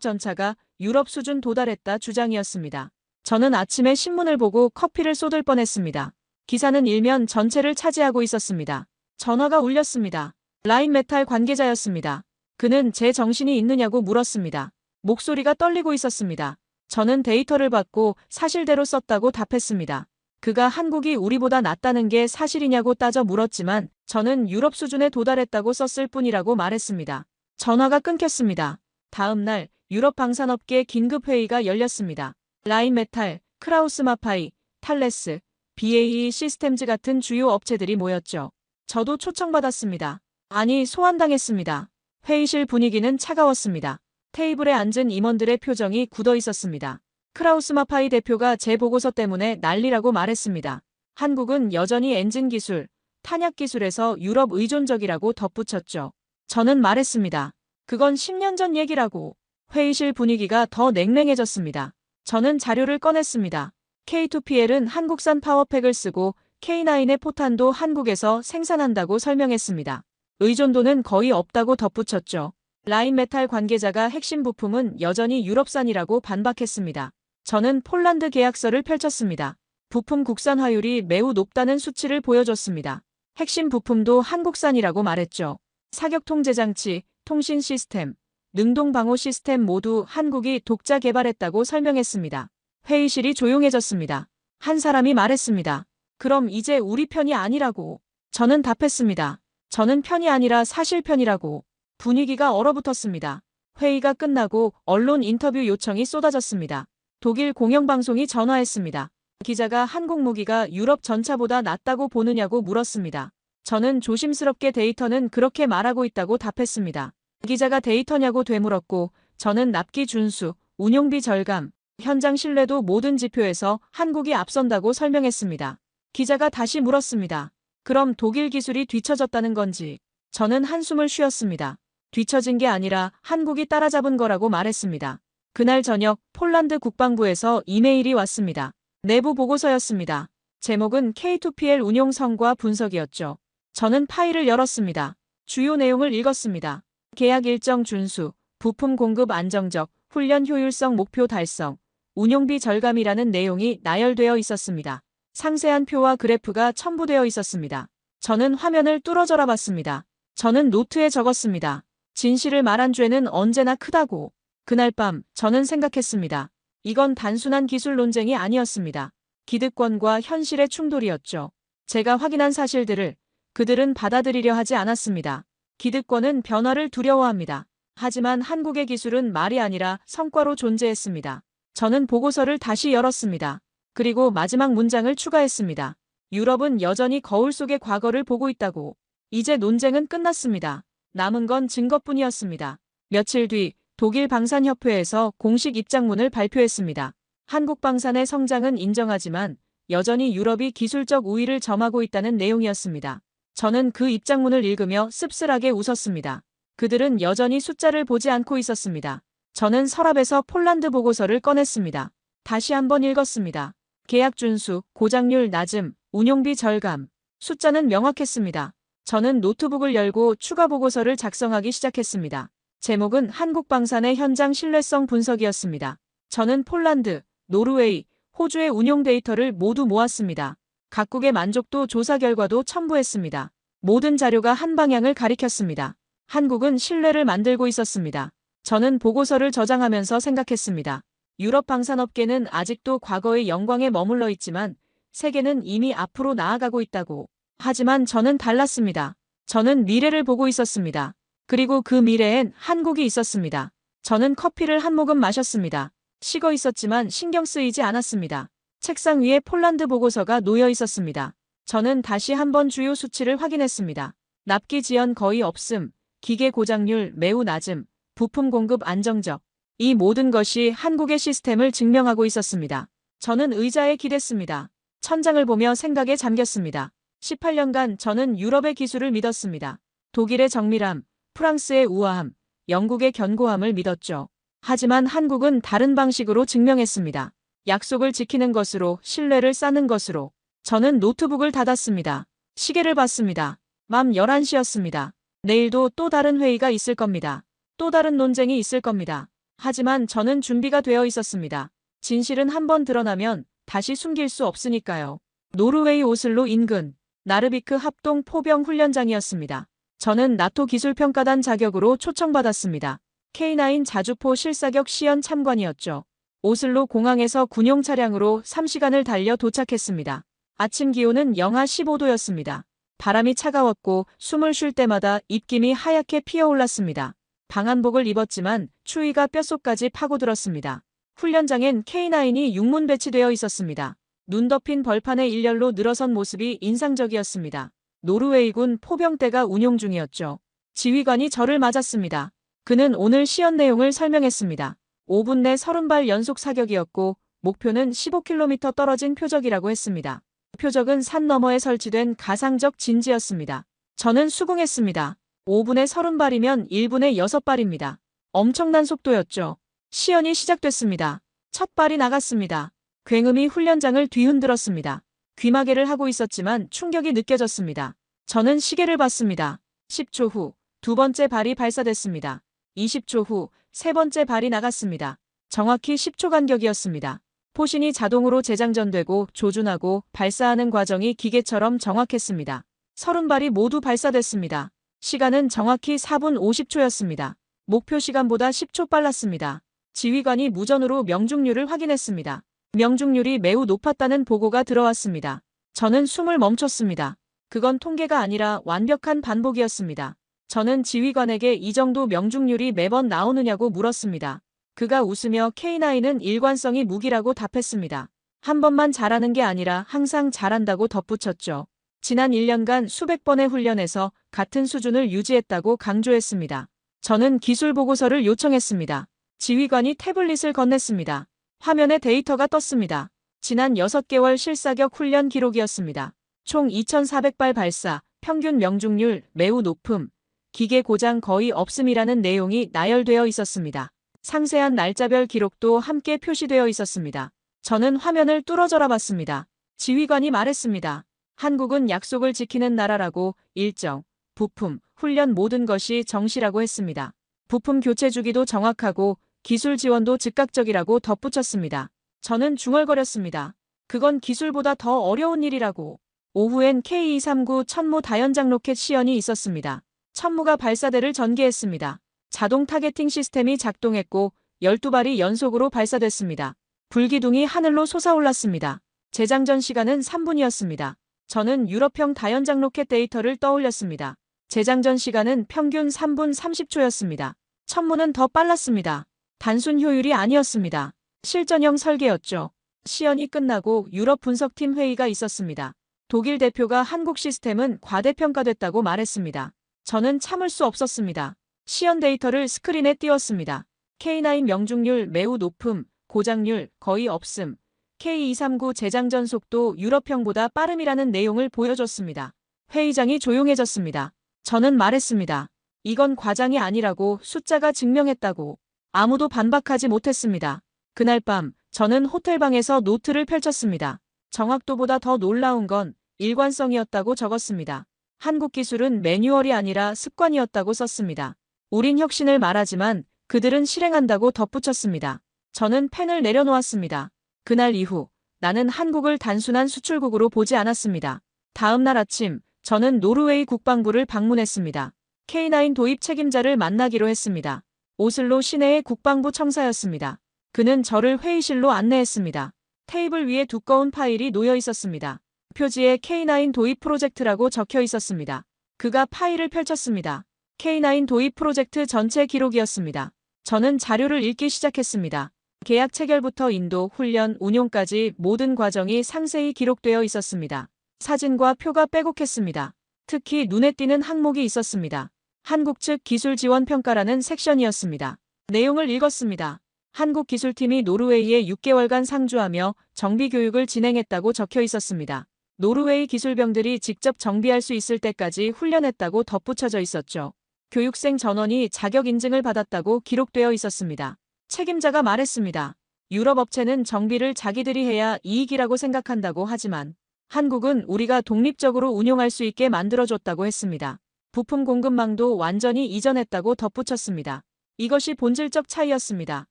전차가 유럽 수준 도달했다 주장이었습니다. 저는 아침에 신문을 보고 커피를 쏟을 뻔했습니다. 기사는 일면 전체를 차지하고 있었습니다. 전화가 울렸습니다. 라인메탈 관계자였습니다. 그는 제 정신이 있느냐고 물었습니다. 목소리가 떨리고 있었습니다. 저는 데이터를 받고 사실대로 썼다고 답했습니다. 그가 한국이 우리보다 낫다는 게 사실이냐고 따져 물었지만 저는 유럽 수준에 도달했다고 썼을 뿐이라고 말했습니다. 전화가 끊겼습니다. 다음 날 유럽 방산업계 긴급회의가 열렸습니다. 라인메탈, 크라우스마파이, 탈레스, BAE 시스템즈 같은 주요 업체들이 모였죠. 저도 초청받았습니다. 아니, 소환당했습니다. 회의실 분위기는 차가웠습니다. 테이블에 앉은 임원들의 표정이 굳어 있었습니다. 크라우스마파이 대표가 제 보고서 때문에 난리라고 말했습니다. 한국은 여전히 엔진 기술, 탄약 기술에서 유럽 의존적이라고 덧붙였죠. 저는 말했습니다. 그건 10년 전 얘기라고. 회의실 분위기가 더 냉랭해졌습니다. 저는 자료를 꺼냈습니다. K2PL은 한국산 파워팩을 쓰고 K9의 포탄도 한국에서 생산한다고 설명했습니다. 의존도는 거의 없다고 덧붙였죠. 라인메탈 관계자가 핵심 부품은 여전히 유럽산이라고 반박했습니다. 저는 폴란드 계약서를 펼쳤습니다. 부품 국산화율이 매우 높다는 수치를 보여줬습니다. 핵심 부품도 한국산이라고 말했죠. 사격 통제 장치, 통신 시스템, 능동 방호 시스템 모두 한국이 독자 개발했다고 설명했습니다. 회의실이 조용해졌습니다. 한 사람이 말했습니다. 그럼 이제 우리 편이 아니라고. 저는 답했습니다. 저는 편이 아니라 사실 편이라고. 분위기가 얼어붙었습니다. 회의가 끝나고 언론 인터뷰 요청이 쏟아졌습니다. 독일 공영방송이 전화했습니다. 기자가 한국 무기가 유럽 전차보다 낫다고 보느냐고 물었습니다. 저는 조심스럽게 데이터는 그렇게 말하고 있다고 답했습니다. 기자가 데이터냐고 되물었고 저는 납기 준수, 운용비 절감, 현장 신뢰도 모든 지표에서 한국이 앞선다고 설명했습니다. 기자가 다시 물었습니다. 그럼 독일 기술이 뒤처졌다는 건지. 저는 한숨을 쉬었습니다. 뒤처진 게 아니라 한국이 따라잡은 거라고 말했습니다. 그날 저녁 폴란드 국방부에서 이메일이 왔습니다. 내부 보고서였습니다. 제목은 K2PL 운용 성과 분석이었죠. 저는 파일을 열었습니다. 주요 내용을 읽었습니다. 계약 일정 준수, 부품 공급 안정적, 훈련 효율성 목표 달성, 운용비 절감이라는 내용이 나열되어 있었습니다. 상세한 표와 그래프가 첨부되어 있었습니다. 저는 화면을 뚫어져라 봤습니다. 저는 노트에 적었습니다. 진실을 말한 죄는 언제나 크다고. 그날 밤 저는 생각했습니다. 이건 단순한 기술 논쟁이 아니었습니다. 기득권과 현실의 충돌이었죠. 제가 확인한 사실들을 그들은 받아들이려 하지 않았습니다. 기득권은 변화를 두려워합니다. 하지만 한국의 기술은 말이 아니라 성과로 존재했습니다. 저는 보고서를 다시 열었습니다. 그리고 마지막 문장을 추가했습니다. 유럽은 여전히 거울 속의 과거를 보고 있다고. 이제 논쟁은 끝났습니다. 남은 건 증거뿐이었습니다. 며칠 뒤 독일 방산협회에서 공식 입장문을 발표했습니다. 한국 방산의 성장은 인정하지만 여전히 유럽이 기술적 우위를 점하고 있다는 내용이었습니다. 저는 그 입장문을 읽으며 씁쓸하게 웃었습니다. 그들은 여전히 숫자를 보지 않고 있었습니다. 저는 서랍에서 폴란드 보고서를 꺼냈습니다. 다시 한번 읽었습니다. 계약 준수, 고장률 낮음, 운용비 절감. 숫자는 명확했습니다. 저는 노트북을 열고 추가 보고서를 작성하기 시작했습니다. 제목은 한국방산의 현장 신뢰성 분석이었습니다. 저는 폴란드, 노르웨이, 호주의 운용 데이터를 모두 모았습니다. 각국의 만족도 조사 결과도 첨부했습니다. 모든 자료가 한 방향을 가리켰습니다. 한국은 신뢰를 만들고 있었습니다. 저는 보고서를 저장하면서 생각했습니다. 유럽 방산업계는 아직도 과거의 영광에 머물러 있지만 세계는 이미 앞으로 나아가고 있다고. 하지만 저는 달랐습니다. 저는 미래를 보고 있었습니다. 그리고 그 미래엔 한국이 있었습니다. 저는 커피를 한 모금 마셨습니다. 식어 있었지만 신경 쓰이지 않았습니다. 책상 위에 폴란드 보고서가 놓여 있었습니다. 저는 다시 한번 주요 수치를 확인했습니다. 납기 지연 거의 없음, 기계 고장률 매우 낮음, 부품 공급 안정적. 이 모든 것이 한국의 시스템을 증명하고 있었습니다. 저는 의자에 기댔습니다. 천장을 보며 생각에 잠겼습니다. 18년간 저는 유럽의 기술을 믿었습니다. 독일의 정밀함, 프랑스의 우아함, 영국의 견고함을 믿었죠. 하지만 한국은 다른 방식으로 증명했습니다. 약속을 지키는 것으로, 신뢰를 쌓는 것으로. 저는 노트북을 닫았습니다. 시계를 봤습니다. 밤 11시였습니다. 내일도 또 다른 회의가 있을 겁니다. 또 다른 논쟁이 있을 겁니다. 하지만 저는 준비가 되어 있었습니다. 진실은 한번 드러나면 다시 숨길 수 없으니까요. 노르웨이 오슬로 인근 나르비크 합동 포병 훈련장이었습니다. 저는 나토 기술평가단 자격으로 초청받았습니다. K9 자주포 실사격 시연 참관이었죠. 오슬로 공항에서 군용 차량으로 3시간을 달려 도착했습니다. 아침 기온은 영하 15도였습니다. 바람이 차가웠고 숨을 쉴 때마다 입김이 하얗게 피어올랐습니다. 방한복을 입었지만 추위가 뼛속까지 파고들었습니다. 훈련장엔 K9이 육문 배치되어 있었습니다. 눈 덮인 벌판에 일렬로 늘어선 모습이 인상적이었습니다. 노르웨이군 포병대가 운용 중이었죠. 지휘관이 저를 맞았습니다. 그는 오늘 시연 내용을 설명했습니다. 5분 내 30발 연속 사격이었고 목표는 15km 떨어진 표적이라고 했습니다. 표적은 산 너머에 설치된 가상적 진지였습니다. 저는 수긍했습니다. 5분에 30발이면 1분에 6발입니다. 엄청난 속도였죠. 시연이 시작됐습니다. 첫 발이 나갔습니다. 굉음이 훈련장을 뒤흔들었습니다. 귀마개를 하고 있었지만 충격이 느껴졌습니다. 저는 시계를 봤습니다. 10초 후 두 번째 발이 발사됐습니다. 20초 후 세 번째 발이 나갔습니다. 정확히 10초 간격이었습니다. 포신이 자동으로 재장전되고 조준하고 발사하는 과정이 기계처럼 정확했습니다. 30발이 모두 발사됐습니다. 시간은 정확히 4분 50초였습니다. 목표 시간보다 10초 빨랐습니다. 지휘관이 무전으로 명중률을 확인했습니다. 명중률이 매우 높았다는 보고가 들어왔습니다. 저는 숨을 멈췄습니다. 그건 통계가 아니라 완벽한 반복이었습니다. 저는 지휘관에게 이 정도 명중률이 매번 나오느냐고 물었습니다. 그가 웃으며 K9은 일관성이 무기라고 답했습니다. 한 번만 잘하는 게 아니라 항상 잘한다고 덧붙였죠. 지난 1년간 수백 번의 훈련에서 같은 수준을 유지했다고 강조했습니다. 저는 기술 보고서를 요청했습니다. 지휘관이 태블릿을 건넸습니다. 화면에 데이터가 떴습니다. 지난 6개월 실사격 훈련 기록이었습니다. 총 2,400발 발사, 평균 명중률 매우 높음, 기계 고장 거의 없음이라는 내용이 나열되어 있었습니다. 상세한 날짜별 기록도 함께 표시되어 있었습니다. 저는 화면을 뚫어져라 봤습니다. 지휘관이 말했습니다. 한국은 약속을 지키는 나라라고. 일정, 부품, 훈련 모든 것이 정시라고 했습니다. 부품 교체 주기도 정확하고 기술 지원도 즉각적이라고 덧붙였습니다. 저는 중얼거렸습니다. 그건 기술보다 더 어려운 일이라고. 오후엔 K239 천무 다연장 로켓 시연이 있었습니다. 천무가 발사대를 전개했습니다. 자동 타겟팅 시스템이 작동했고 12발이 연속으로 발사됐습니다. 불기둥이 하늘로 솟아올랐습니다. 재장전 시간은 3분이었습니다. 저는 유럽형 다연장 로켓 데이터를 떠올렸습니다. 재장전 시간은 평균 3분 30초였습니다. 천무는 더 빨랐습니다. 단순 효율이 아니었습니다. 실전형 설계였죠. 시연이 끝나고 유럽 분석팀 회의가 있었습니다. 독일 대표가 한국 시스템은 과대평가됐다고 말했습니다. 저는 참을 수 없었습니다. 시연 데이터를 스크린에 띄웠습니다. K9 명중률 매우 높음, 고장률 거의 없음, K239 재장전 속도 유럽형보다 빠름이라는 내용을 보여줬습니다. 회의장이 조용해졌습니다. 저는 말했습니다. 이건 과장이 아니라고, 숫자가 증명했다고. 아무도 반박하지 못했습니다. 그날 밤 저는 호텔방에서 노트를 펼쳤습니다. 정확도보다 더 놀라운 건 일관성이었다고 적었습니다. 한국 기술은 매뉴얼이 아니라 습관이었다고 썼습니다. 우린 혁신을 말하지만 그들은 실행한다고 덧붙였습니다. 저는 펜을 내려놓았습니다. 그날 이후 나는 한국을 단순한 수출국으로 보지 않았습니다. 다음 날 아침 저는 노르웨이 국방부를 방문했습니다. K9 도입 책임자를 만나기로 했습니다. 오슬로 시내의 국방부 청사였습니다. 그는 저를 회의실로 안내했습니다. 테이블 위에 두꺼운 파일이 놓여 있었습니다. 표지에 K9 도입 프로젝트라고 적혀 있었습니다. 그가 파일을 펼쳤습니다. K9 도입 프로젝트 전체 기록이었습니다. 저는 자료를 읽기 시작했습니다. 계약 체결부터 인도, 훈련, 운용까지 모든 과정이 상세히 기록되어 있었습니다. 사진과 표가 빼곡했습니다. 특히 눈에 띄는 항목이 있었습니다. 한국 측 기술 지원 평가라는 섹션이었습니다. 내용을 읽었습니다. 한국 기술팀이 노르웨이에 6개월간 상주하며 정비 교육을 진행했다고 적혀 있었습니다. 노르웨이 기술병들이 직접 정비할 수 있을 때까지 훈련했다고 덧붙여져 있었죠. 교육생 전원이 자격 인증을 받았다고 기록되어 있었습니다. 책임자가 말했습니다. 유럽 업체는 정비를 자기들이 해야 이익이라고 생각한다고 하지만 한국은 우리가 독립적으로 운용할 수 있게 만들어줬다고 했습니다. 부품 공급망도 완전히 이전했다고 덧붙였습니다. 이것이 본질적 차이였습니다.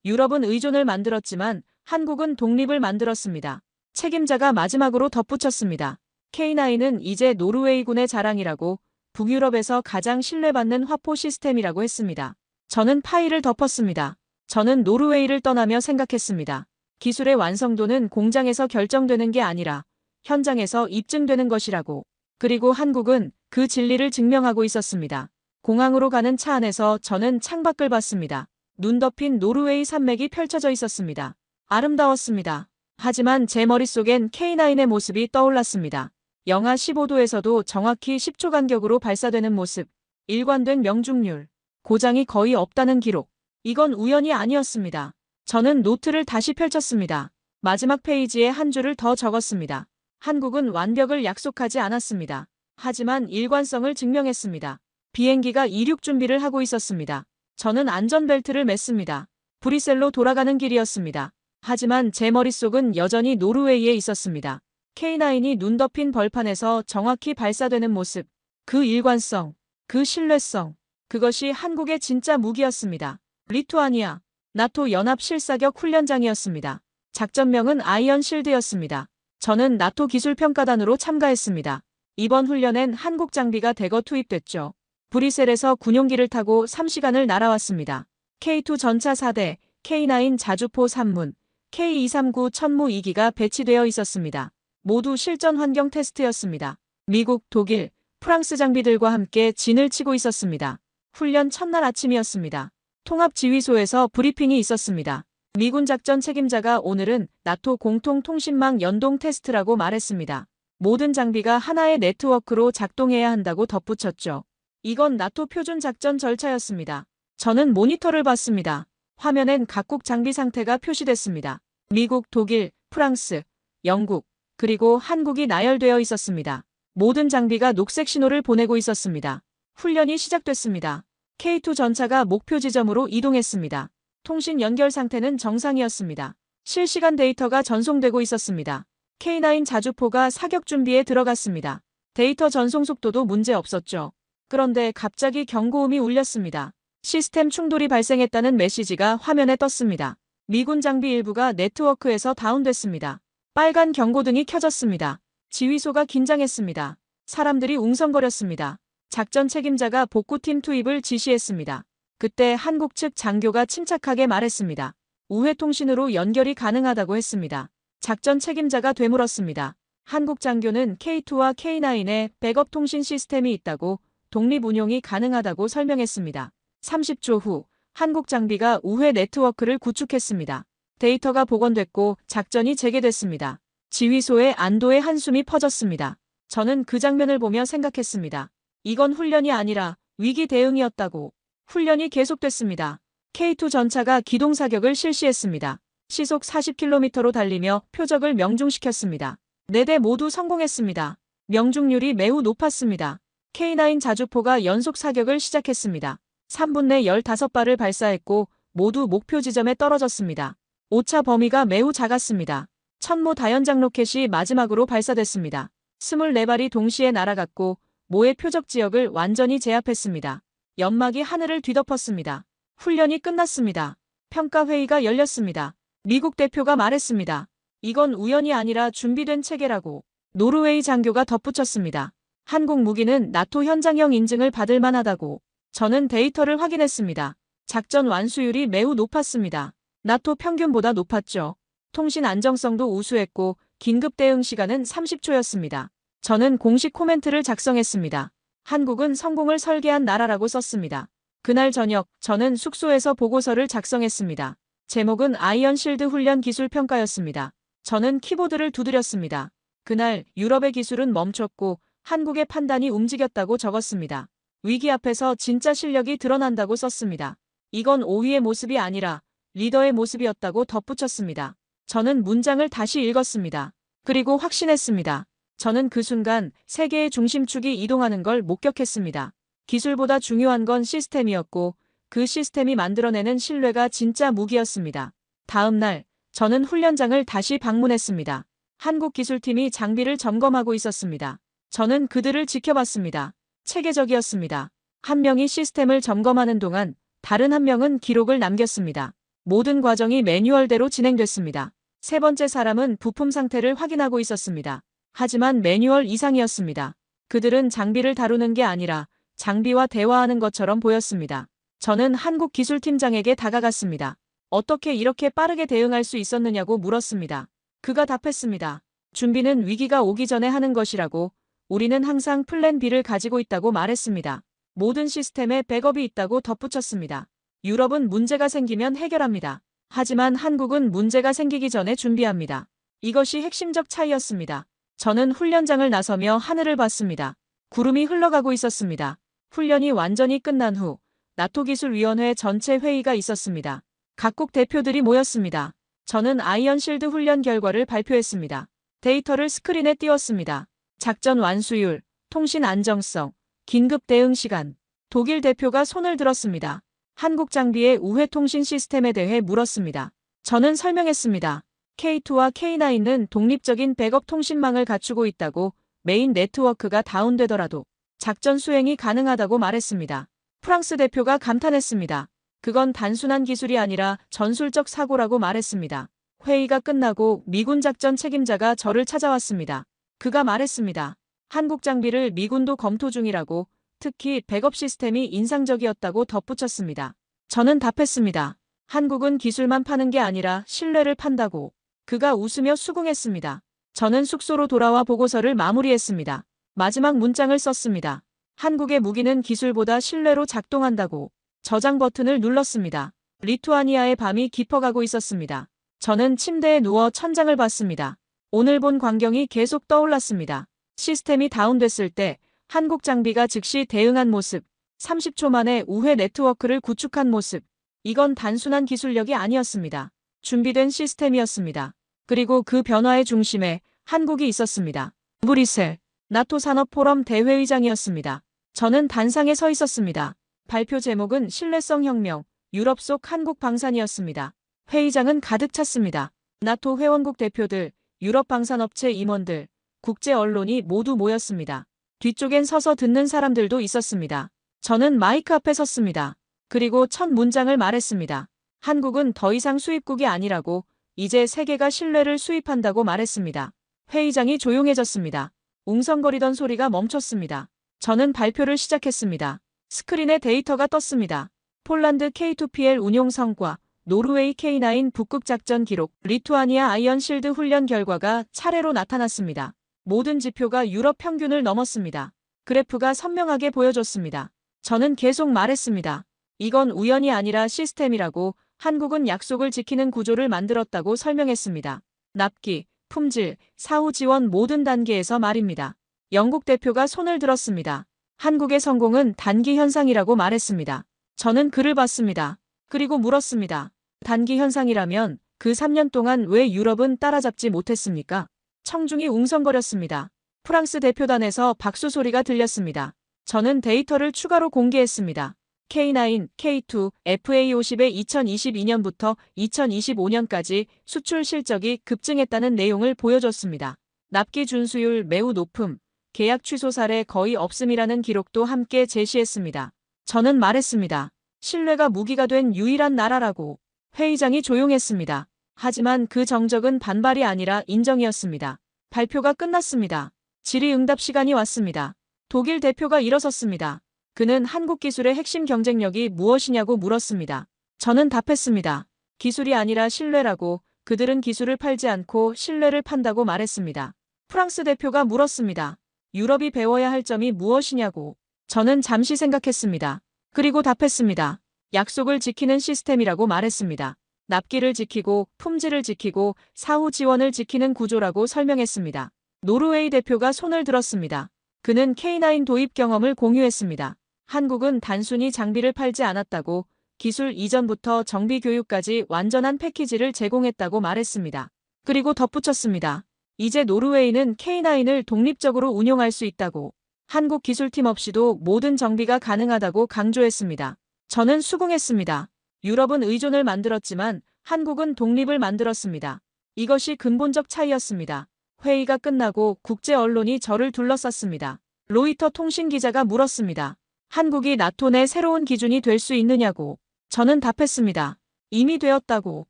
유럽은 의존을 만들었지만 한국은 독립을 만들었습니다. 책임자가 마지막으로 덧붙였습니다. K9은 이제 노르웨이군의 자랑이라고, 북유럽에서 가장 신뢰받는 화포 시스템이라고 했습니다. 저는 파일을 덮었습니다. 저는 노르웨이를 떠나며 생각했습니다. 기술의 완성도는 공장에서 결정되는 게 아니라 현장에서 입증되는 것이라고. 그리고 한국은 그 진리를 증명하고 있었습니다. 공항으로 가는 차 안에서 저는 창밖을 봤습니다. 눈 덮인 노르웨이 산맥이 펼쳐져 있었습니다. 아름다웠습니다. 하지만 제 머릿속엔 K9의 모습이 떠올랐습니다. 영하 15도에서도 정확히 10초 간격으로 발사되는 모습, 일관된 명중률, 고장이 거의 없다는 기록. 이건 우연이 아니었습니다. 저는 노트를 다시 펼쳤습니다. 마지막 페이지에 한 줄을 더 적었습니다. 한국은 완벽을 약속하지 않았습니다. 하지만 일관성을 증명했습니다. 비행기가 이륙 준비를 하고 있었습니다. 저는 안전벨트를 맸습니다. 브뤼셀로 돌아가는 길이었습니다. 하지만 제 머릿속은 여전히 노르웨이에 있었습니다. K9이 눈 덮인 벌판에서 정확히 발사되는 모습, 그 일관성, 그 신뢰성, 그것이 한국의 진짜 무기였습니다. 리투아니아, 나토 연합 실사격 훈련장이었습니다. 작전명은 아이언 실드였습니다. 저는 나토 기술평가단으로 참가했습니다. 이번 훈련엔 한국 장비가 대거 투입됐죠. 브뤼셀에서 군용기를 타고 3시간을 날아왔습니다. K2 전차 4대, K9 자주포 3문, K239 천무 2기가 배치되어 있었습니다. 모두 실전 환경 테스트였습니다. 미국, 독일, 프랑스 장비들과 함께 진을 치고 있었습니다. 훈련 첫날 아침이었습니다. 통합지휘소에서 브리핑이 있었습니다. 미군 작전 책임자가 오늘은 나토 공통통신망 연동 테스트라고 말했습니다. 모든 장비가 하나의 네트워크로 작동해야 한다고 덧붙였죠. 이건 나토 표준 작전 절차였습니다. 저는 모니터를 봤습니다. 화면엔 각국 장비 상태가 표시됐습니다. 미국, 독일, 프랑스, 영국, 그리고 한국이 나열되어 있었습니다. 모든 장비가 녹색 신호를 보내고 있었습니다. 훈련이 시작됐습니다. K2 전차가 목표 지점으로 이동했습니다. 통신 연결 상태는 정상이었습니다. 실시간 데이터가 전송되고 있었습니다. K9 자주포가 사격 준비에 들어갔습니다. 데이터 전송 속도도 문제 없었죠. 그런데 갑자기 경고음이 울렸습니다. 시스템 충돌이 발생했다는 메시지가 화면에 떴습니다. 미군 장비 일부가 네트워크에서 다운됐습니다. 빨간 경고등이 켜졌습니다. 지휘소가 긴장했습니다. 사람들이 웅성거렸습니다. 작전 책임자가 복구팀 투입을 지시했습니다. 그때 한국 측 장교가 침착하게 말했습니다. 우회 통신으로 연결이 가능하다고 했습니다. 작전 책임자가 되물었습니다. 한국 장교는 K2와 K9에 백업 통신 시스템이 있다고, 독립 운용이 가능하다고 설명했습니다. 30초 후 한국 장비가 우회 네트워크를 구축했습니다. 데이터가 복원됐고 작전이 재개됐습니다. 지휘소에 안도의 한숨이 퍼졌습니다. 저는 그 장면을 보며 생각했습니다. 이건 훈련이 아니라 위기 대응이었다고. 훈련이 계속됐습니다. K2 전차가 기동 사격을 실시했습니다. 시속 40km로 달리며 표적을 명중시켰습니다. 4대 모두 성공했습니다. 명중률이 매우 높았습니다. K9 자주포가 연속 사격을 시작했습니다. 3분 내 15발을 발사했고 모두 목표 지점에 떨어졌습니다. 오차 범위가 매우 작았습니다. 천무 다연장 로켓이 마지막으로 발사됐습니다. 24발이 동시에 날아갔고 모의 표적 지역을 완전히 제압했습니다. 연막이 하늘을 뒤덮었습니다. 훈련이 끝났습니다. 평가회의가 열렸습니다. 미국 대표가 말했습니다. 이건 우연이 아니라 준비된 체계라고. 노르웨이 장교가 덧붙였습니다. 한국 무기는 나토 현장형 인증을 받을 만하다고. 저는 데이터를 확인했습니다. 작전 완수율이 매우 높았습니다. 나토 평균보다 높았죠. 통신 안정성도 우수했고 긴급 대응 시간은 30초였습니다. 저는 공식 코멘트를 작성했습니다. 한국은 성공을 설계한 나라라고 썼습니다. 그날 저녁 저는 숙소에서 보고서를 작성했습니다. 제목은 아이언 실드 훈련 기술 평가였습니다. 저는 키보드를 두드렸습니다. 그날 유럽의 기술은 멈췄고 한국의 판단이 움직였다고 적었습니다. 위기 앞에서 진짜 실력이 드러난다고 썼습니다. 이건 오위의 모습이 아니라 리더의 모습이었다고 덧붙였습니다. 저는 문장을 다시 읽었습니다. 그리고 확신했습니다. 저는 그 순간 세계의 중심축이 이동하는 걸 목격했습니다. 기술보다 중요한 건 시스템이었고 그 시스템이 만들어내는 신뢰가 진짜 무기였습니다. 다음 날 저는 훈련장을 다시 방문했습니다. 한국 기술팀이 장비를 점검하고 있었습니다. 저는 그들을 지켜봤습니다. 체계적이었습니다. 한 명이 시스템을 점검하는 동안 다른 한 명은 기록을 남겼습니다. 모든 과정이 매뉴얼대로 진행됐습니다. 세 번째 사람은 부품 상태를 확인하고 있었습니다. 하지만 매뉴얼 이상이었습니다. 그들은 장비를 다루는 게 아니라 장비와 대화하는 것처럼 보였습니다. 저는 한국 기술팀장에게 다가갔습니다. 어떻게 이렇게 빠르게 대응할 수 있었느냐고 물었습니다. 그가 답했습니다. 준비는 위기가 오기 전에 하는 것이라고. 우리는 항상 플랜 B를 가지고 있다고 말했습니다. 모든 시스템에 백업이 있다고 덧붙였습니다. 유럽은 문제가 생기면 해결합니다. 하지만 한국은 문제가 생기기 전에 준비합니다. 이것이 핵심적 차이였습니다. 저는 훈련장을 나서며 하늘을 봤습니다. 구름이 흘러가고 있었습니다. 훈련이 완전히 끝난 후 나토 기술위원회 전체 회의가 있었습니다. 각국 대표들이 모였습니다. 저는 아이언 실드 훈련 결과를 발표했습니다. 데이터를 스크린에 띄웠습니다. 작전 완수율, 통신 안정성, 긴급 대응 시간. 독일 대표가 손을 들었습니다. 한국 장비의 우회 통신 시스템에 대해 물었습니다. 저는 설명했습니다. K2와 K9은 독립적인 백업 통신망을 갖추고 있다고. 메인 네트워크가 다운되더라도 작전 수행이 가능하다고 말했습니다. 프랑스 대표가 감탄했습니다. 그건 단순한 기술이 아니라 전술적 사고라고 말했습니다. 회의가 끝나고 미군 작전 책임자가 저를 찾아왔습니다. 그가 말했습니다. 한국 장비를 미군도 검토 중이라고. 특히 백업 시스템이 인상적이었다고 덧붙였습니다. 저는 답했습니다. 한국은 기술만 파는 게 아니라 신뢰를 판다고. 그가 웃으며 수긍했습니다. 저는 숙소로 돌아와 보고서를 마무리했습니다. 마지막 문장을 썼습니다. 한국의 무기는 기술보다 신뢰로 작동한다고. 저장 버튼을 눌렀습니다. 리투아니아의 밤이 깊어가고 있었습니다. 저는 침대에 누워 천장을 봤습니다. 오늘 본 광경이 계속 떠올랐습니다. 시스템이 다운됐을 때 한국 장비가 즉시 대응한 모습, 30초 만에 우회 네트워크를 구축한 모습. 이건 단순한 기술력이 아니었습니다. 준비된 시스템이었습니다. 그리고 그 변화의 중심에 한국이 있었습니다. 브뤼셀, 나토 산업포럼 대회의장이었습니다. 저는 단상에 서 있었습니다. 발표 제목은 신뢰성 혁명, 유럽 속 한국 방산이었습니다. 회의장은 가득 찼습니다. 나토 회원국 대표들, 유럽 방산업체 임원들, 국제 언론이 모두 모였습니다. 뒤쪽엔 서서 듣는 사람들도 있었습니다. 저는 마이크 앞에 섰습니다. 그리고 첫 문장을 말했습니다. 한국은 더 이상 수입국이 아니라고. 이제 세계가 신뢰를 수입한다고 말했습니다. 회의장이 조용해졌습니다. 웅성거리던 소리가 멈췄습니다. 저는 발표를 시작했습니다. 스크린에 데이터가 떴습니다. 폴란드 K2PL 운용 성과, 노르웨이 K9 북극 작전 기록, 리투아니아 아이언 실드 훈련 결과가 차례로 나타났습니다. 모든 지표가 유럽 평균을 넘었습니다. 그래프가 선명하게 보여줬습니다. 저는 계속 말했습니다. 이건 우연이 아니라 시스템이라고. 한국은 약속을 지키는 구조를 만들었다고 설명했습니다. 납기, 품질, 사후 지원 모든 단계에서 말입니다. 영국 대표가 손을 들었습니다. 한국의 성공은 단기 현상이라고 말했습니다. 저는 그를 봤습니다. 그리고 물었습니다. 단기 현상이라면 그 3년 동안 왜 유럽은 따라잡지 못했습니까? 청중이 웅성거렸습니다. 프랑스 대표단에서 박수 소리가 들렸습니다. 저는 데이터를 추가로 공개했습니다. K9, K2, FA50의 2022년부터 2025년까지 수출 실적이 급증했다는 내용을 보여줬습니다. 납기 준수율 매우 높음, 계약 취소 사례 거의 없음이라는 기록도 함께 제시했습니다. 저는 말했습니다. 신뢰가 무기가 된 유일한 나라라고. 회의장이 조용했습니다. 하지만 그 정적은 반발이 아니라 인정이었습니다. 발표가 끝났습니다. 질의응답 시간이 왔습니다. 독일 대표가 일어섰습니다. 그는 한국 기술의 핵심 경쟁력이 무엇이냐고 물었습니다. 저는 답했습니다. 기술이 아니라 신뢰라고. 그들은 기술을 팔지 않고 신뢰를 판다고 말했습니다. 프랑스 대표가 물었습니다. 유럽이 배워야 할 점이 무엇이냐고. 저는 잠시 생각했습니다. 그리고 답했습니다. 약속을 지키는 시스템이라고 말했습니다. 납기를 지키고 품질을 지키고 사후 지원을 지키는 구조라고 설명했습니다. 노르웨이 대표가 손을 들었습니다. 그는 K9 도입 경험을 공유했습니다. 한국은 단순히 장비를 팔지 않았다고. 기술 이전부터 정비 교육까지 완전한 패키지를 제공했다고 말했습니다. 그리고 덧붙였습니다. 이제 노르웨이는 K9을 독립적으로 운용할 수 있다고. 한국 기술팀 없이도 모든 정비가 가능하다고 강조했습니다. 저는 수긍했습니다. 유럽은 의존을 만들었지만 한국은 독립을 만들었습니다. 이것이 근본적 차이였습니다. 회의가 끝나고 국제 언론이 저를 둘러쌌습니다. 로이터 통신 기자가 물었습니다. 한국이 나토 내 새로운 기준이 될 수 있느냐고. 저는 답했습니다. 이미 되었다고.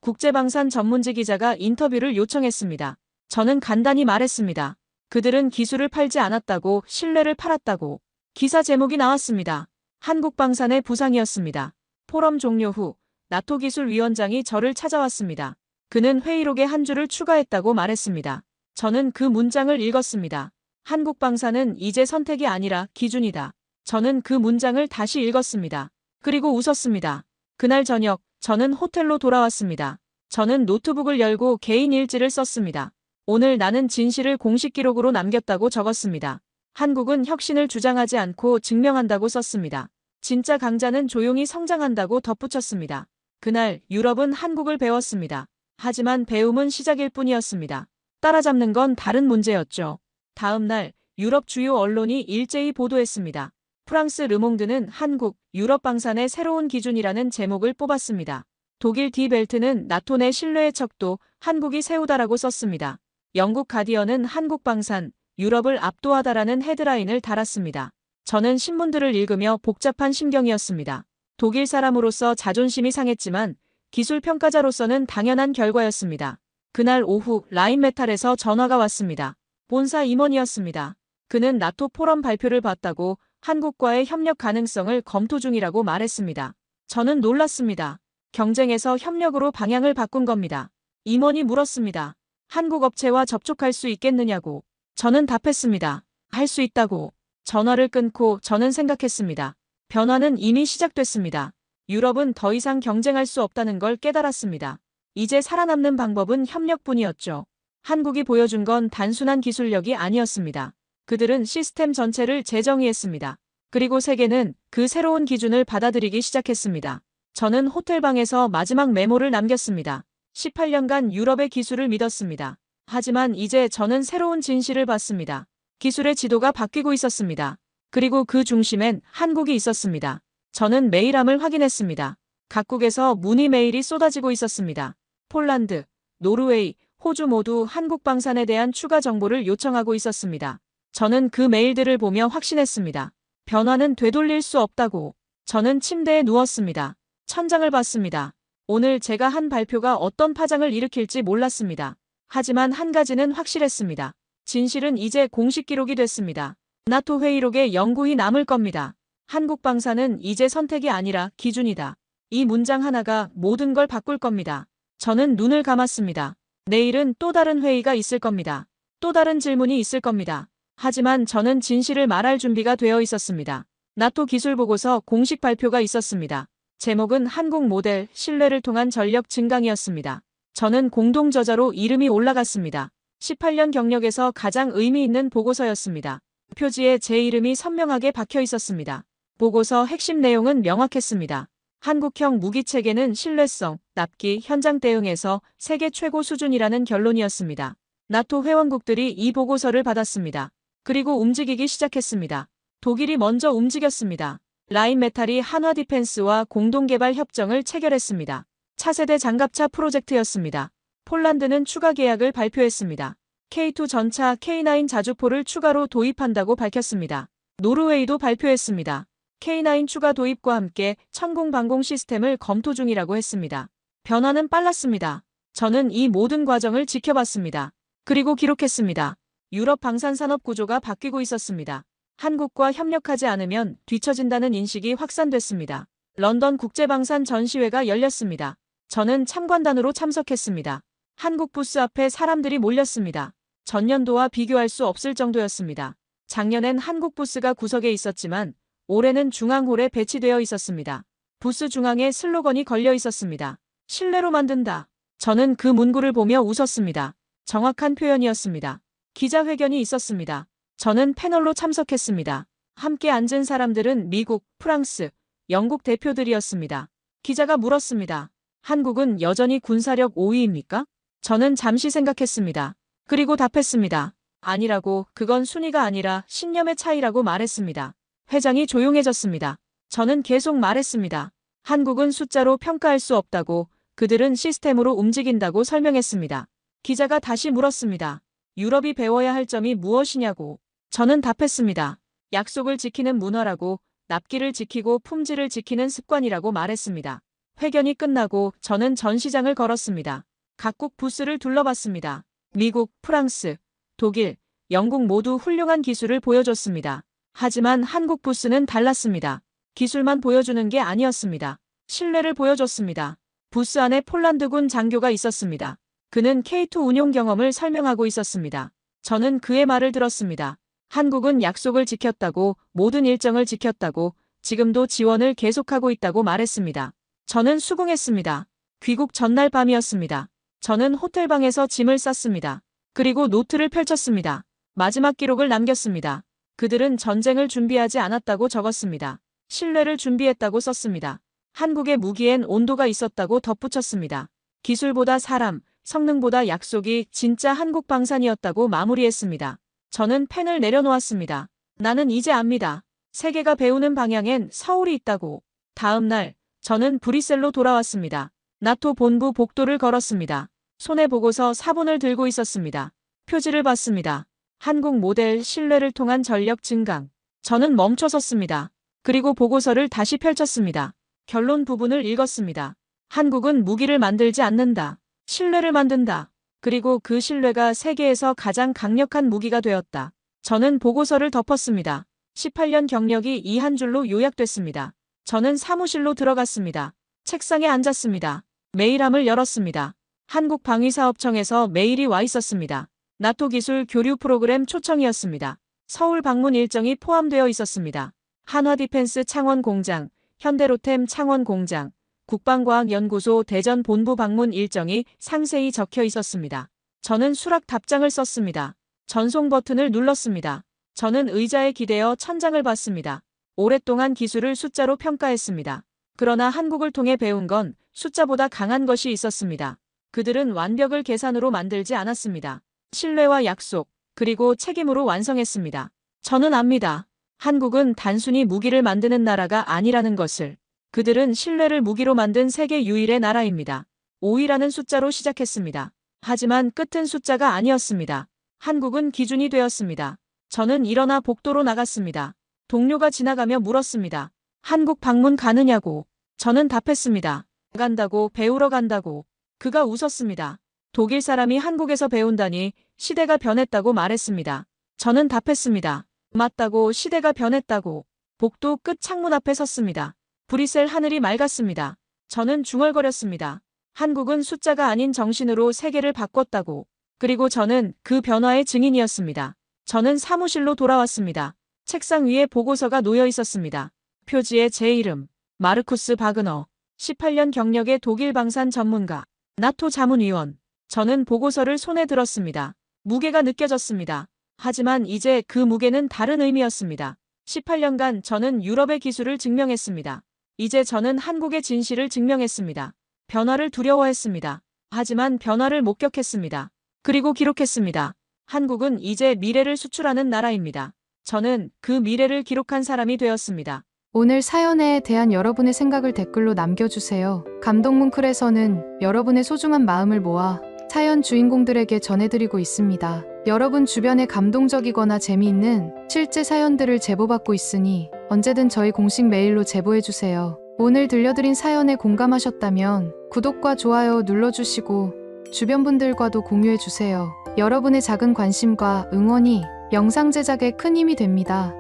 국제방산 전문지 기자가 인터뷰를 요청했습니다. 저는 간단히 말했습니다. 그들은 기술을 팔지 않았다고, 신뢰를 팔았다고. 기사 제목이 나왔습니다. 한국 방산의 부상이었습니다. 포럼 종료 후 나토 기술위원장이 저를 찾아왔습니다. 그는 회의록에 한 줄을 추가했다고 말했습니다. 저는 그 문장을 읽었습니다. 한국 방산은 이제 선택이 아니라 기준이다. 저는 그 문장을 다시 읽었습니다. 그리고 웃었습니다. 그날 저녁 저는 호텔로 돌아왔습니다. 저는 노트북을 열고 개인 일지를 썼습니다. 오늘 나는 진실을 공식 기록으로 남겼다고 적었습니다. 한국은 혁신을 주장하지 않고 증명한다고 썼습니다. 진짜 강자는 조용히 성장한다고 덧붙였습니다. 그날 유럽은 한국을 배웠습니다. 하지만 배움은 시작일 뿐이었습니다. 따라잡는 건 다른 문제였죠. 다음 날 유럽 주요 언론이 일제히 보도했습니다. 프랑스 르몽드는 한국, 유럽 방산의 새로운 기준이라는 제목을 뽑았습니다. 독일 디벨트는 나토 내 신뢰의 척도 한국이 세우다라고 썼습니다. 영국 가디언은 한국 방산, 유럽을 압도하다라는 헤드라인을 달았습니다. 저는 신문들을 읽으며 복잡한 심경이었습니다. 독일 사람으로서 자존심이 상했지만 기술 평가자로서는 당연한 결과였습니다. 그날 오후 라인메탈에서 전화가 왔습니다. 본사 임원이었습니다. 그는 나토 포럼 발표를 봤다고 한국과의 협력 가능성을 검토 중이라고 말했습니다. 저는 놀랐습니다. 경쟁에서 협력으로 방향을 바꾼 겁니다. 임원이 물었습니다. 한국 업체와 접촉할 수 있겠느냐고. 저는 답했습니다. 할 수 있다고. 전화를 끊고 저는 생각했습니다. 변화는 이미 시작됐습니다. 유럽은 더 이상 경쟁할 수 없다는 걸 깨달았습니다. 이제 살아남는 방법은 협력뿐이었죠. 한국이 보여준 건 단순한 기술력이 아니었습니다. 그들은 시스템 전체를 재정의했습니다. 그리고 세계는 그 새로운 기준을 받아들이기 시작했습니다. 저는 호텔방에서 마지막 메모를 남겼습니다. 18년간 유럽의 기술을 믿었습니다. 하지만 이제 저는 새로운 진실을 봤습니다. 기술의 지도가 바뀌고 있었습니다. 그리고 그 중심엔 한국이 있었습니다. 저는 메일함을 확인했습니다. 각국에서 문의 메일이 쏟아지고 있었습니다. 폴란드, 노르웨이, 호주 모두 한국 방산에 대한 추가 정보를 요청하고 있었습니다. 저는 그 메일들을 보며 확신했습니다. 변화는 되돌릴 수 없다고. 저는 침대에 누웠습니다. 천장을 봤습니다. 오늘 제가 한 발표가 어떤 파장을 일으킬지 몰랐습니다. 하지만 한 가지는 확실했습니다. 진실은 이제 공식 기록이 됐습니다. 나토 회의록에 영구히 남을 겁니다. 한국 방산은 이제 선택이 아니라 기준이다. 이 문장 하나가 모든 걸 바꿀 겁니다. 저는 눈을 감았습니다. 내일은 또 다른 회의가 있을 겁니다. 또 다른 질문이 있을 겁니다. 하지만 저는 진실을 말할 준비가 되어 있었습니다. 나토 기술 보고서 공식 발표가 있었습니다. 제목은 한국 모델 신뢰를 통한 전력 증강이었습니다. 저는 공동 저자로 이름이 올라갔습니다. 18년 경력에서 가장 의미 있는 보고서였습니다. 표지에 제 이름이 선명하게 박혀 있었습니다. 보고서 핵심 내용은 명확했습니다. 한국형 무기체계는 신뢰성, 납기, 현장 대응에서 세계 최고 수준이라는 결론이었습니다. 나토 회원국들이 이 보고서를 받았습니다. 그리고 움직이기 시작했습니다. 독일이 먼저 움직였습니다. 라인메탈이 한화 디펜스와 공동개발 협정을 체결했습니다. 차세대 장갑차 프로젝트였습니다. 폴란드는 추가 계약을 발표했습니다. K2 전차 K9 자주포를 추가로 도입한다고 밝혔습니다. 노르웨이도 발표했습니다. K9 추가 도입과 함께 천공 방공 시스템을 검토 중이라고 했습니다. 변화는 빨랐습니다. 저는 이 모든 과정을 지켜봤습니다. 그리고 기록했습니다. 유럽 방산산업 구조가 바뀌고 있었습니다. 한국과 협력하지 않으면 뒤처진다는 인식이 확산됐습니다. 런던 국제방산 전시회가 열렸습니다. 저는 참관단으로 참석했습니다. 한국 부스 앞에 사람들이 몰렸습니다. 전년도와 비교할 수 없을 정도였습니다. 작년엔 한국 부스가 구석에 있었지만 올해는 중앙홀에 배치되어 있었습니다. 부스 중앙에 슬로건이 걸려 있었습니다. 신뢰로 만든다. 저는 그 문구를 보며 웃었습니다. 정확한 표현이었습니다. 기자회견이 있었습니다. 저는 패널로 참석했습니다. 함께 앉은 사람들은 미국, 프랑스, 영국 대표들이었습니다. 기자가 물었습니다. 한국은 여전히 군사력 5위입니까? 저는 잠시 생각했습니다. 그리고 답했습니다. 아니라고, 그건 순위가 아니라 신념의 차이라고 말했습니다. 회장이 조용해졌습니다. 저는 계속 말했습니다. 한국은 숫자로 평가할 수 없다고, 그들은 시스템으로 움직인다고 설명했습니다. 기자가 다시 물었습니다. 유럽이 배워야 할 점이 무엇이냐고. 저는 답했습니다. 약속을 지키는 문화라고, 납기를 지키고 품질을 지키는 습관이라고 말했습니다. 회견이 끝나고 저는 전시장을 걸었습니다. 각국 부스를 둘러봤습니다. 미국, 프랑스, 독일, 영국 모두 훌륭한 기술을 보여줬습니다. 하지만 한국 부스는 달랐습니다. 기술만 보여주는 게 아니었습니다. 신뢰를 보여줬습니다. 부스 안에 폴란드군 장교가 있었습니다. 그는 K2 운용 경험을 설명하고 있었습니다. 저는 그의 말을 들었습니다. 한국은 약속을 지켰다고, 모든 일정을 지켰다고, 지금도 지원을 계속하고 있다고 말했습니다. 저는 수긍했습니다. 귀국 전날 밤이었습니다. 저는 호텔방에서 짐을 쌌습니다. 그리고 노트를 펼쳤습니다. 마지막 기록을 남겼습니다. 그들은 전쟁을 준비하지 않았다고 적었습니다. 신뢰를 준비했다고 썼습니다. 한국의 무기엔 온도가 있었다고 덧붙였습니다. 기술보다 사람, 성능보다 약속이 진짜 한국 방산이었다고 마무리했습니다. 저는 펜을 내려놓았습니다. 나는 이제 압니다. 세계가 배우는 방향엔 서울이 있다고. 다음 날, 저는 브뤼셀로 돌아왔습니다. 나토 본부 복도를 걸었습니다. 손에 보고서 사본을 들고 있었습니다. 표지를 봤습니다. 한국 모델 신뢰를 통한 전력 증강. 저는 멈춰섰습니다. 그리고 보고서를 다시 펼쳤습니다. 결론 부분을 읽었습니다. 한국은 무기를 만들지 않는다. 신뢰를 만든다. 그리고 그 신뢰가 세계에서 가장 강력한 무기가 되었다. 저는 보고서를 덮었습니다. 18년 경력이 이 한 줄로 요약됐습니다. 저는 사무실로 들어갔습니다. 책상에 앉았습니다. 메일함을 열었습니다. 한국방위사업청에서 메일이 와 있었습니다. 나토 기술 교류 프로그램 초청이었습니다. 서울 방문 일정이 포함되어 있었습니다. 한화디펜스 창원 공장, 현대로템 창원 공장, 국방과학연구소 대전 본부 방문 일정이 상세히 적혀 있었습니다. 저는 수락 답장을 썼습니다. 전송 버튼을 눌렀습니다. 저는 의자에 기대어 천장을 봤습니다. 오랫동안 기술을 숫자로 평가했습니다. 그러나 한국을 통해 배운 건 숫자보다 강한 것이 있었습니다. 그들은 완벽을 계산으로 만들지 않았습니다. 신뢰와 약속, 그리고 책임으로 완성했습니다. 저는 압니다. 한국은 단순히 무기를 만드는 나라가 아니라는 것을. 그들은 신뢰를 무기로 만든 세계 유일의 나라입니다. 5위라는 숫자로 시작했습니다. 하지만 끝은 숫자가 아니었습니다. 한국은 기준이 되었습니다. 저는 일어나 복도로 나갔습니다. 동료가 지나가며 물었습니다. 한국 방문 가느냐고. 저는 답했습니다. 간다고, 배우러 간다고. 그가 웃었습니다. 독일 사람이 한국에서 배운다니 시대가 변했다고 말했습니다. 저는 답했습니다. 맞다고, 시대가 변했다고. 복도 끝 창문 앞에 섰습니다. 브뤼셀 하늘이 맑았습니다. 저는 중얼거렸습니다. 한국은 숫자가 아닌 정신으로 세계를 바꿨다고. 그리고 저는 그 변화의 증인이었습니다. 저는 사무실로 돌아왔습니다. 책상 위에 보고서가 놓여 있었습니다. 표지에 제 이름, 마르쿠스 바그너, 18년 경력의 독일 방산 전문가, 나토 자문위원. 저는 보고서를 손에 들었습니다. 무게가 느껴졌습니다. 하지만 이제 그 무게는 다른 의미였습니다. 18년간 저는 유럽의 기술을 증명했습니다. 이제 저는 한국의 진실을 증명했습니다. 변화를 두려워했습니다. 하지만 변화를 목격했습니다. 그리고 기록했습니다. 한국은 이제 미래를 수출하는 나라입니다. 저는 그 미래를 기록한 사람이 되었습니다. 오늘 사연에 대한 여러분의 생각을 댓글로 남겨주세요. 감동뭉클에서는 여러분의 소중한 마음을 모아 사연 주인공들에게 전해드리고 있습니다. 여러분 주변에 감동적이거나 재미있는 실제 사연들을 제보받고 있으니 언제든 저희 공식 메일로 제보해주세요. 오늘 들려드린 사연에 공감하셨다면 구독과 좋아요 눌러주시고 주변 분들과도 공유해주세요. 여러분의 작은 관심과 응원이 영상 제작에 큰 힘이 됩니다.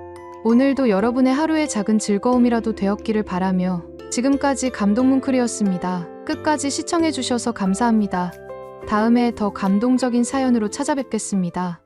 오늘도 여러분의 하루의 작은 즐거움이라도 되었기를 바라며 지금까지 감동뭉클이었습니다. 끝까지 시청해주셔서 감사합니다. 다음에 더 감동적인 사연으로 찾아뵙겠습니다.